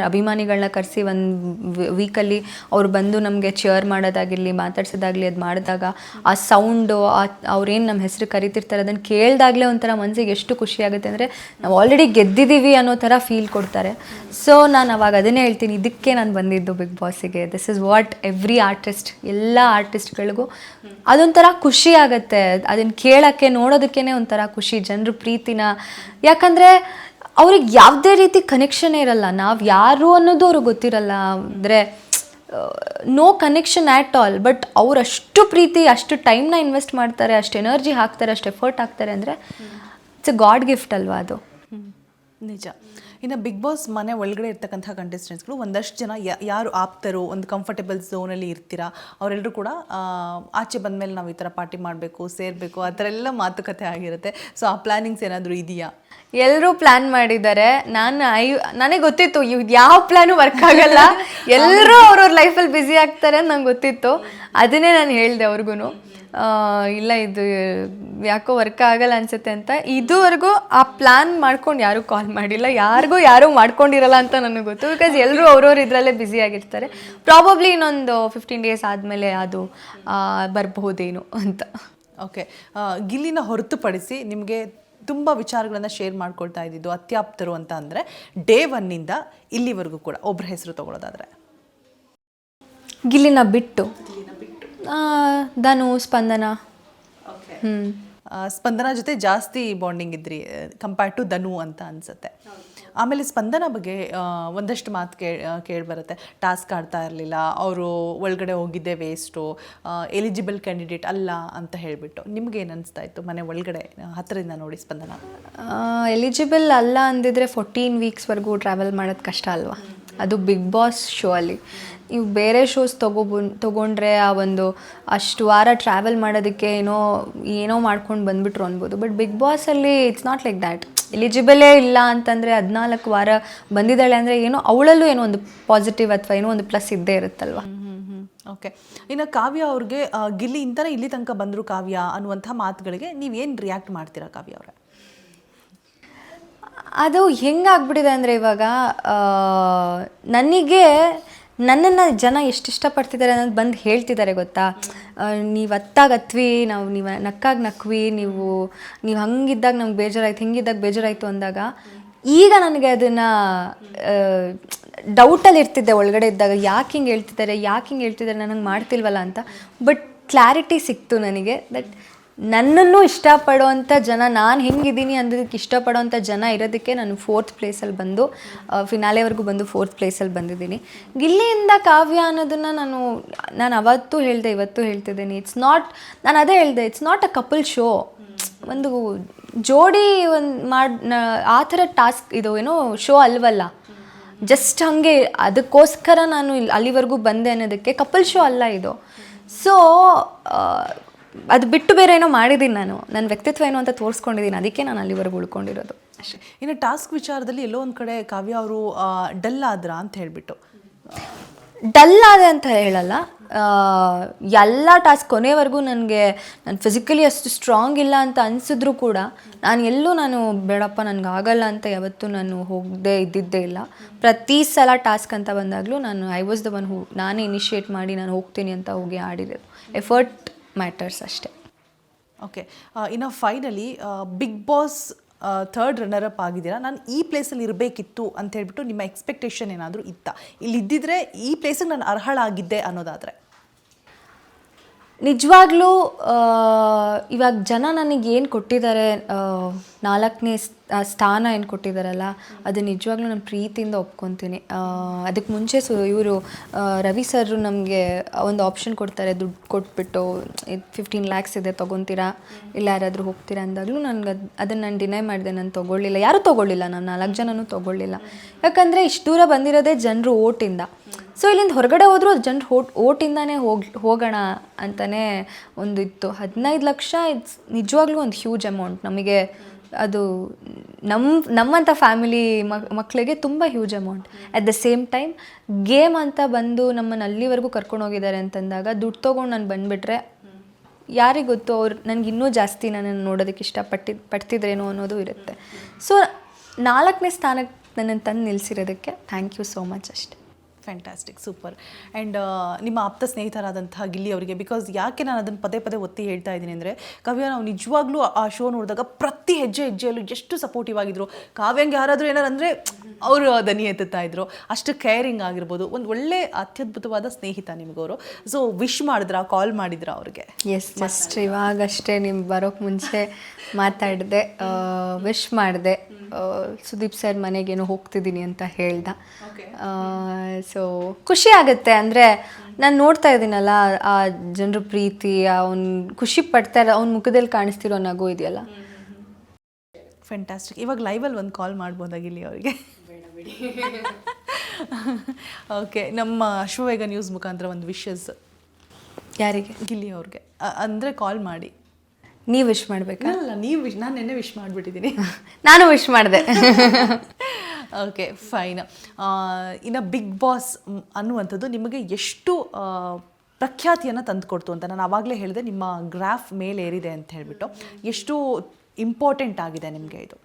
ಅಭಿಮಾನಿಗಳನ್ನ ಕರೆಸಿ ಒಂದು ವೀಕಲ್ಲಿ ಅವ್ರು ಬಂದು ನಮಗೆ ಚೇರ್ ಮಾಡೋದಾಗಿರಲಿ, ಮಾತಾಡ್ಸೋದಾಗಲಿ, ಅದು ಮಾಡಿದಾಗ ಆ ಸೌಂಡು, ಅವ್ರೇನು ನಮ್ಮ ಹೆಸರು ಕರಿತಿರ್ತಾರೆ ಅದನ್ನು ಕೇಳಿದಾಗಲೇ ಒಂಥರ ಮನಸ್ಸಿಗೆ ಎಷ್ಟು ಖುಷಿ ಆಗುತ್ತೆ ಅಂದರೆ ನಾವು ಆಲ್ರೆಡಿ ಗೆದ್ದಿದ್ದೀವಿ ಅನ್ನೋ ಥರ ಫೀಲ್ ಕೊಡ್ತಾರೆ. ಸೊ ನಾನು ಅವಾಗ ಅದನ್ನೇ ಹೇಳ್ತೀನಿ, ಇದಕ್ಕೆ ನಾನು ಬಂದಿದ್ದು ಬಿಗ್ ಬಾಸಿಗೆ. This is what every artist, ಎಲ್ಲ ಆರ್ಟಿಸ್ಟ್ಗಳಿಗೂ ಅದೊಂಥರ ಖುಷಿ ಆಗುತ್ತೆ. ಅದನ್ನು ಕೇಳೋಕ್ಕೆ ನೋಡೋದಕ್ಕೇ ಒಂಥರ ಖುಷಿ, ಜನರು ಪ್ರೀತಿನ. ಯಾಕಂದರೆ ಅವ್ರಿಗೆ ಯಾವುದೇ ರೀತಿ ಕನೆಕ್ಷನ್ನೇ ಇರಲ್ಲ, ನಾವು ಯಾರು ಅನ್ನೋದು ಅವ್ರಿಗೆ ಗೊತ್ತಿರಲ್ಲ. ಅಂದರೆ no connection at all. But ಅವ್ರು ಅಷ್ಟು ಪ್ರೀತಿ, ಅಷ್ಟು ಟೈಮ್ನ ಇನ್ವೆಸ್ಟ್ ಮಾಡ್ತಾರೆ, ಅಷ್ಟು ಎನರ್ಜಿ ಹಾಕ್ತಾರೆ, ಅಷ್ಟು ಎಫರ್ಟ್ ಹಾಕ್ತಾರೆ ಅಂದರೆ ಇಟ್ಸ್ ಎ ಗಾಡ್ ಗಿಫ್ಟ್ ಅಲ್ವಾ ಅದು. ನಿಜ. ಇನ್ನು ಬಿಗ್ ಬಾಸ್ ಮನೆ ಒಳಗಡೆ ಇರ್ತಕ್ಕಂಥ ಕಂಟೆಸ್ಟೆಂಟ್ಸ್ಗಳು ಒಂದಷ್ಟು ಜನ ಯಾರು ಆಪ್ತರು, ಒಂದು ಕಂಫರ್ಟೇಬಲ್ ಝೋನಲ್ಲಿ ಇರ್ತೀರಾ, ಅವರೆಲ್ಲರೂ ಕೂಡ ಆಚೆ ಬಂದಮೇಲೆ ನಾವು ಈ ಥರ ಪಾರ್ಟಿ ಮಾಡಬೇಕು, ಸೇರಬೇಕು, ಆ ಥರ ಎಲ್ಲ ಮಾತುಕತೆ ಆಗಿರುತ್ತೆ. ಸೊ ಆ ಪ್ಲ್ಯಾನಿಂಗ್ಸ್ ಏನಾದರೂ ಇದೆಯಾ? ಎಲ್ಲರೂ ಪ್ಲ್ಯಾನ್ ಮಾಡಿದ್ದಾರೆ. ನನಗೆ ಗೊತ್ತಿತ್ತು ಯಾವ ಪ್ಲ್ಯಾನು ವರ್ಕ್ ಆಗಲ್ಲ, ಎಲ್ಲರೂ ಅವ್ರವ್ರ ಲೈಫಲ್ಲಿ ಬ್ಯುಸಿ ಆಗ್ತಾರೆ ಅಂತ ನಂಗೆ ಗೊತ್ತಿತ್ತು. ಅದನ್ನೇ ನಾನು ಹೇಳಿದೆ ಅವ್ರಿಗೂ, ಇಲ್ಲ ಇದು ಯಾಕೋ ವರ್ಕ್ ಆಗಲ್ಲ ಅನ್ಸುತ್ತೆ ಅಂತ. ಇದುವರೆಗೂ ಆ ಪ್ಲ್ಯಾನ್ ಮಾಡ್ಕೊಂಡು ಯಾರೂ ಕಾಲ್ ಮಾಡಿಲ್ಲ, ಯಾರೂ ಮಾಡ್ಕೊಂಡಿರಲ್ಲ ಅಂತ ನನಗೆ ಗೊತ್ತು. ಬಿಕಾಸ್ ಎಲ್ಲರೂ ಅವ್ರವ್ರ ಇದರಲ್ಲೇ ಬ್ಯುಸಿ ಆಗಿರ್ತಾರೆ. ಪ್ರಾಬಬ್ಲಿ ಇನ್ನೊಂದು 15 days ಆದಮೇಲೆ ಅದು ಬರಬಹುದೇನು ಅಂತ. ಓಕೆ, ಗಿಲ್ಲಿನ ಹೊರತುಪಡಿಸಿ ನಿಮಗೆ ತುಂಬ ವಿಚಾರಗಳನ್ನು ಶೇರ್ ಮಾಡ್ಕೊಳ್ತಾ ಇದ್ದಿದ್ದು ಅತ್ಯಾಪ್ತರು ಅಂತ ಅಂದರೆ ಡೇ 1ನಿಂದ ಇಲ್ಲಿವರೆಗೂ ಕೂಡ ಒಬ್ಬರ ಹೆಸರು ತೊಗೊಳೋದಾದರೆ? ಗಿಲ್ಲಿನ ಬಿಟ್ಟು ಧನು, ಸ್ಪಂದನ. ಸ್ಪಂದನ ಜೊತೆ ಜಾಸ್ತಿ ಬಾಂಡಿಂಗ್ ಇದ್ರಿ ಕಂಪೇರ್ ಟು ಧನು ಅಂತ ಅನಿಸುತ್ತೆ. ಆಮೇಲೆ ಸ್ಪಂದನ ಬಗ್ಗೆ ಒಂದಷ್ಟು ಮಾತು ಕೇಳಿಬರುತ್ತೆ. ಟಾಸ್ಕ್ ಆಡ್ತಾ ಇರಲಿಲ್ಲ, ಅವರು ಒಳಗಡೆ ಹೋಗಿದ್ದೆ ವೇಸ್ಟು, ಎಲಿಜಿಬಲ್ ಕ್ಯಾಂಡಿಡೇಟ್ ಅಲ್ಲ ಅಂತ ಹೇಳಿಬಿಟ್ಟು. ನಿಮ್ಗೇನು ಅನಿಸ್ತಾ ಇತ್ತು ಮನೆ ಒಳಗಡೆ ಹತ್ತಿರದಿಂದ ನೋಡಿ ಸ್ಪಂದನ? ಎಲಿಜಿಬಲ್ ಅಲ್ಲ ಅಂದಿದ್ರೆ 14 weeksವರೆಗೂ ಟ್ರಾವೆಲ್ ಮಾಡೋದು ಕಷ್ಟ ಅಲ್ವಾ? ಅದು ಬಿಗ್ ಬಾಸ್ ಶೋ ಅಲ್ಲಿ. ನೀವು ಬೇರೆ ಶೋಸ್ ತೊಗೊಂಡ್ರೆ ಆ ಒಂದು ಅಷ್ಟು ವಾರ ಟ್ರಾವೆಲ್ ಮಾಡೋದಕ್ಕೆ ಏನೋ ಮಾಡ್ಕೊಂಡು ಬಂದುಬಿಟ್ರು ಅನ್ಬೋದು. ಬಟ್ ಬಿಗ್ ಬಾಸಲ್ಲಿ ಇಟ್ಸ್ ನಾಟ್ ಲೈಕ್ ದ್ಯಾಟ್. ಎಲಿಜಿಬಲೇ ಇಲ್ಲ ಅಂತಂದರೆ 14 ವಾರ ಬಂದಿದ್ದಾಳೆ ಅಂದರೆ ಅವಳಲ್ಲೂ ಏನೋ ಒಂದು ಪಾಸಿಟಿವ್ ಅಥವಾ ಏನೋ ಒಂದು ಪ್ಲಸ್ ಇದ್ದೇ ಇರುತ್ತಲ್ವ. ಓಕೆ, ಇನ್ನು ಕಾವ್ಯ ಅವ್ರಿಗೆ ಗಿಲ್ಲಿಯಿಂದನೇ ಇಲ್ಲಿ ತನಕ ಬಂದರು ಕಾವ್ಯ ಅನ್ನುವಂಥ ಮಾತುಗಳಿಗೆ ನೀವೇನು ರಿಯಾಕ್ಟ್ ಮಾಡ್ತೀರಾ ಕಾವ್ಯ ಅವರೇ? ಅದು ಹೆಂಗಾಗ್ಬಿಟ್ಟಿದೆ ಅಂದರೆ ಇವಾಗ ನನ್ನನ್ನು ಜನ ಎಷ್ಟು ಇಷ್ಟಪಡ್ತಿದ್ದಾರೆ ಅನ್ನೋದು ಬಂದು ಹೇಳ್ತಿದ್ದಾರೆ ಗೊತ್ತಾ. ನೀವು ಅತ್ತಾಗತ್ವಿ, ನೀವು ನಕ್ಕಾಗಿ ನೀವು ಹಂಗಿದ್ದಾಗ ನಮ್ಗೆ ಬೇಜಾರಾಯ್ತು, ಹಿಂಗಿದ್ದಾಗ ಬೇಜಾರಾಯಿತು ಅಂದಾಗ ಈಗ ನನಗೆ ಅದನ್ನು ಡೌಟಲ್ಲಿ ಇರ್ತಿದ್ದೆ ಒಳಗಡೆ ಇದ್ದಾಗ, ಯಾಕೆ ಹಿಂಗೆ ಹೇಳ್ತಿದ್ದಾರೆ ನನಗೆ ಮಾಡ್ತಿಲ್ವಲ್ಲ ಅಂತ. ಬಟ್ ಕ್ಲಾರಿಟಿ ಸಿಕ್ತು ನನಗೆ ದಟ್ ನನ್ನನ್ನು ಇಷ್ಟಪಡೋವಂಥ ಜನ, ನಾನು ಹೆಂಗಿದ್ದೀನಿ ಅನ್ನೋದಕ್ಕೆ ಇಷ್ಟಪಡೋವಂಥ ಜನ ಇರೋದಕ್ಕೆ ನಾನು 4th ಪ್ಲೇಸಲ್ಲಿ ಬಂದು ಫಿನಾಲೆವರೆಗೂ ಬಂದು 4th ಪ್ಲೇಸಲ್ಲಿ ಬಂದಿದ್ದೀನಿ. ಗಿಲ್ಲಿಯಿಂದ ಕಾವ್ಯ ಅನ್ನೋದನ್ನು ನಾನು ಅವತ್ತು ಹೇಳಿದೆ, ಇವತ್ತು ಹೇಳ್ತಿದ್ದೀನಿ. ನಾನು ಅದೇ ಹೇಳಿದೆ, it's not a couple show. ಒಂದು ಜೋಡಿ ಆ ಥರ ಟಾಸ್ಕ್ ಇದು ಶೋ ಅಲ್ವಲ್ಲ. ಜಸ್ಟ್ ಹಾಗೆ ಅದಕ್ಕೋಸ್ಕರ ನಾನು ಅಲ್ಲಿವರೆಗೂ ಬಂದೆ ಅನ್ನೋದಕ್ಕೆ ಕಪಲ್ ಶೋ ಅಲ್ಲ ಇದು. ಸೊ ಅದು ಬಿಟ್ಟು ಬೇರೆ ಏನೋ ಮಾಡಿದ್ದೀನಿ, ನನ್ನ ವ್ಯಕ್ತಿತ್ವ ಏನೋ ಅಂತ ತೋರಿಸ್ಕೊಂಡಿದ್ದೀನಿ, ಅದಕ್ಕೆ ನಾನು ಅಲ್ಲಿವರೆಗೂ ಉಳ್ಕೊಂಡಿರೋದು ಅಷ್ಟೇ. ಇನ್ನು ಟಾಸ್ಕ್ ವಿಚಾರದಲ್ಲಿ ಎಲ್ಲೋ ಒಂದು ಕಡೆ ಕಾವ್ಯ ಅವರು ಡಲ್ ಆದ್ರ ಅಂತ ಹೇಳಿಬಿಟ್ಟು. ಡಲ್ ಆದೆ ಅಂತ ಹೇಳಲ್ಲ, ಎಲ್ಲ ಟಾಸ್ಕ್ ಕೊನೆವರೆಗೂ ನಾನು ಫಿಸಿಕಲಿ ಅಷ್ಟು ಸ್ಟ್ರಾಂಗ್ ಇಲ್ಲ ಅಂತ ಅನಿಸಿದ್ರು ಕೂಡ ನಾನು ಬೇಡಪ್ಪ ನನಗಾಗಲ್ಲ ಅಂತ ಯಾವತ್ತೂ ನಾನು ಇದ್ದಿದ್ದೇ ಇಲ್ಲ. ಪ್ರತಿ ಸಲ ಟಾಸ್ಕ್ ಅಂತ ಬಂದಾಗಲೂ ಐ ವಾಸ್ ದ ಒನ್ ನಾನೇ ಇನಿಷಿಯೇಟ್ ಮಾಡಿ ನಾನು ಹೋಗ್ತೀನಿ ಅಂತ ಹೋಗಿ ಆಡಿರೋದು. ಎಫರ್ಟ್ ಮ್ಯಾಟರ್ಸ್ ಅಷ್ಟೇ. ಓಕೆ, ಇನ್ನು finally big boss third runner up ಆಗಿದ್ದೀರಾ, ನಾನು ಈ ಪ್ಲೇಸಲ್ಲಿ ಇರಬೇಕಿತ್ತು ಅಂತ ಹೇಳ್ಬಿಟ್ಟು ನಿಮ್ಮ ಎಕ್ಸ್ಪೆಕ್ಟೇಷನ್ ಏನಾದರೂ ಇತ್ತಾ? ಇಲ್ಲಿ ಇದ್ದಿದ್ರೆ ಈ ಪ್ಲೇಸಿಗೆ ನಾನು ಅರ್ಹಳಾಗಿದ್ದೆ ಅನ್ನೋದಾದರೆ? ನಿಜವಾಗ್ಲೂ ಇವಾಗ ಜನ ನನಗೆ ಏನು ಕೊಟ್ಟಿದ್ದಾರೆ, 4ನೇ ಸ್ಥಾನ ಏನು ಕೊಟ್ಟಿದ್ದಾರಲ್ಲ, ಅದು ನಿಜವಾಗ್ಲೂ ನಾನು ಪ್ರೀತಿಯಿಂದ ಒಪ್ಕೊತೀನಿ. ಅದಕ್ಕೆ ಮುಂಚೆ ಇವರು ರವಿ ಸರ್ ನಮಗೆ ಒಂದು ಆಪ್ಷನ್ ಕೊಡ್ತಾರೆ, ದುಡ್ಡು ಕೊಟ್ಬಿಟ್ಟು 15 lakhs ಇದೆ ತೊಗೊತೀರಾ ಇಲ್ಲ ಯಾರಾದರೂ ಹೋಗ್ತೀರಾ ಅಂದಾಗಲೂ ನನಗೆ ಅದನ್ನು ನಾನು ಡಿನೈ ಮಾಡಿದೆ. ನಾನು ತೊಗೊಳ್ಳಿಲ್ಲ, ಯಾರೂ ತೊಗೊಳ್ಳಿಲ್ಲ, ನಾನು 4 ಜನನೂ ತೊಗೊಳ್ಳಿಲ್ಲ. ಯಾಕಂದರೆ ಇಷ್ಟು ದೂರ ಬಂದಿರೋದೇ ಜನರು ಓಟಿಂದ. ಸೊ ಇಲ್ಲಿಂದ ಹೊರಗಡೆ ಹೋದರೂ ಜನರು ಓಟಿಂದಾನೇ ಹೋಗೋಣ ಅಂತಲೇ ಒಂದು ಇತ್ತು. 15 ಲಕ್ಷ ಇಟ್ಸ್ ನಿಜವಾಗ್ಲೂ ಒಂದು ಹ್ಯೂಜ್ ಅಮೌಂಟ್ ನಮಗೆ. ಅದು ನಮ್ಮಂಥ ಫ್ಯಾಮಿಲಿ ಮಕ್ಕಳಿಗೆ ತುಂಬ huge amount. At the same time game ಅಂತ ಬಂದು ನಮ್ಮನ್ನು ಅಲ್ಲಿವರೆಗೂ ಕರ್ಕೊಂಡು ಹೋಗಿದ್ದಾರೆ ಅಂತಂದಾಗ ದುಡ್ಡು ತೊಗೊಂಡು ನಾನು ಬಂದುಬಿಟ್ರೆ ಯಾರಿಗೆ ಗೊತ್ತು, ಅವ್ರು ನನಗೆ ಇನ್ನೂ ಜಾಸ್ತಿ ನನ್ನನ್ನು ನೋಡೋದಕ್ಕೆ ಪಡ್ತಿದ್ರೇನೋ ಅನ್ನೋದು ಇರುತ್ತೆ. ಸೊ 4ನೇ ಸ್ಥಾನಕ್ಕೆ ನನ್ನನ್ನು ತಂದು ನಿಲ್ಲಿಸಿರೋದಕ್ಕೆ ಥ್ಯಾಂಕ್ ಯು ಸೋ ಮಚ್ ಅಷ್ಟೆ. Fantastic, super. ಆ್ಯಂಡ್ ನಿಮ್ಮ ಆಪ್ತ ಸ್ನೇಹಿತರಾದಂತಹ ಗಿಲ್ಲಿ ಅವರಿಗೆ, ಬಿಕಾಸ್ ಯಾಕೆ ನಾನು ಅದನ್ನು ಪದೇ ಪದೇ ಒತ್ತಿ ಹೇಳ್ತಾ ಇದ್ದೀನಿ ಅಂದರೆ, ಕಾವ್ಯ ನಾವು ನಿಜವಾಗ್ಲೂ ಆ ಶೋ ನೋಡಿದಾಗ ಪ್ರತಿ ಹೆಜ್ಜೆಯಲ್ಲೂ ಎಷ್ಟು ಸಪೋರ್ಟಿವ್ ಆಗಿದ್ರು. ಕಾವ್ಯಂಗೆ ಯಾರಾದರೂ ಏನಾರು ಅಂದರೆ ಅವರು ದನಿ ಎತ್ತುತ್ತಾ ಇದ್ರು, ಅಷ್ಟು ಕೇರಿಂಗ್ ಆಗಿರ್ಬೋದು. ಒಂದು ಒಳ್ಳೆ ಅತ್ಯದ್ಭುತವಾದ ಸ್ನೇಹಿತ ನಿಮಗವರು. ಸೊ ವಿಶ್ ಮಾಡಿದ್ರಾ, ಕಾಲ್ ಮಾಡಿದ್ರಾ ಅವ್ರಿಗೆ? ಎಸ್, ಜಸ್ಟ್ ಇವಾಗಷ್ಟೇ ನಿಮ್ಮ ಬರೋಕ್ಕೆ ಮುಂಚೆ ಮಾತಾಡಿದೆ, ವಿಶ್ ಮಾಡಿದೆ. ಸುದೀಪ್ ಸರ್ ಮನೆಗೇನೋ ಹೋಗ್ತಿದ್ದೀನಿ ಅಂತ ಹೇಳ್ದ. ಸೊ ಖುಷಿ ಆಗುತ್ತೆ. ಅಂದರೆ ನಾನು ನೋಡ್ತಾ ಇದ್ದೀನಲ್ಲ ಆ ಜನರ ಪ್ರೀತಿ, ಅವ್ನು ಖುಷಿ ಪಡ್ತಾರೆ, ಅವ್ನ ಮುಖದಲ್ಲಿ ಕಾಣಿಸ್ತಿರೋ ನಗು ಇದೆಯಲ್ಲ. ಫ್ಯಾಂಟಾಸ್ಟಿಕ್. ಇವಾಗ ಲೈವಲ್ಲಿ ಒಂದು ಕಾಲ್ ಮಾಡ್ಬೋದಾಗಿಲ್ಲಿ ಅವರಿಗೆ? ಓಕೆ, ನಮ್ಮ ಅಶ್ವವೇಗ ನ್ಯೂಸ್ ಮುಖಾಂತರ ಒಂದು ವಿಶಸ್ ಯಾರಿಗೆ? ಗಿಲ್ಲಿ ಅವ್ರಿಗೆ ಅಂದರೆ ಕಾಲ್ ಮಾಡಿ. ನೀವು ವಿಶ್ ಮಾಡಬೇಕಾ? ಅಲ್ಲ, ನೀವು ವಿಶ್, ನಾನು ನಿನ್ನೆ ವಿಶ್ ಮಾಡಿಬಿಟ್ಟಿದ್ದೀನಿ. ನಾನು ವಿಶ್ ಮಾಡಿದೆ. Okay, fine. ಇನ್ನು ಬಿಗ್ ಬಾಸ್ ಅನ್ನುವಂಥದ್ದು ನಿಮಗೆ ಎಷ್ಟು ಪ್ರಖ್ಯಾತಿಯನ್ನು ತಂದುಕೊಡ್ತು ಅಂತ ನಾನು ಆವಾಗಲೇ ಹೇಳಿದೆ. ನಿಮ್ಮ ಗ್ರಾಫ್ ಮೇಲೆ ಏರಿದೆ ಅಂತ ಹೇಳಿಬಿಟ್ಟು ಎಷ್ಟು ಇಂಪಾರ್ಟೆಂಟ್ ಆಗಿದೆ ನಿಮಗೆ ಇದು?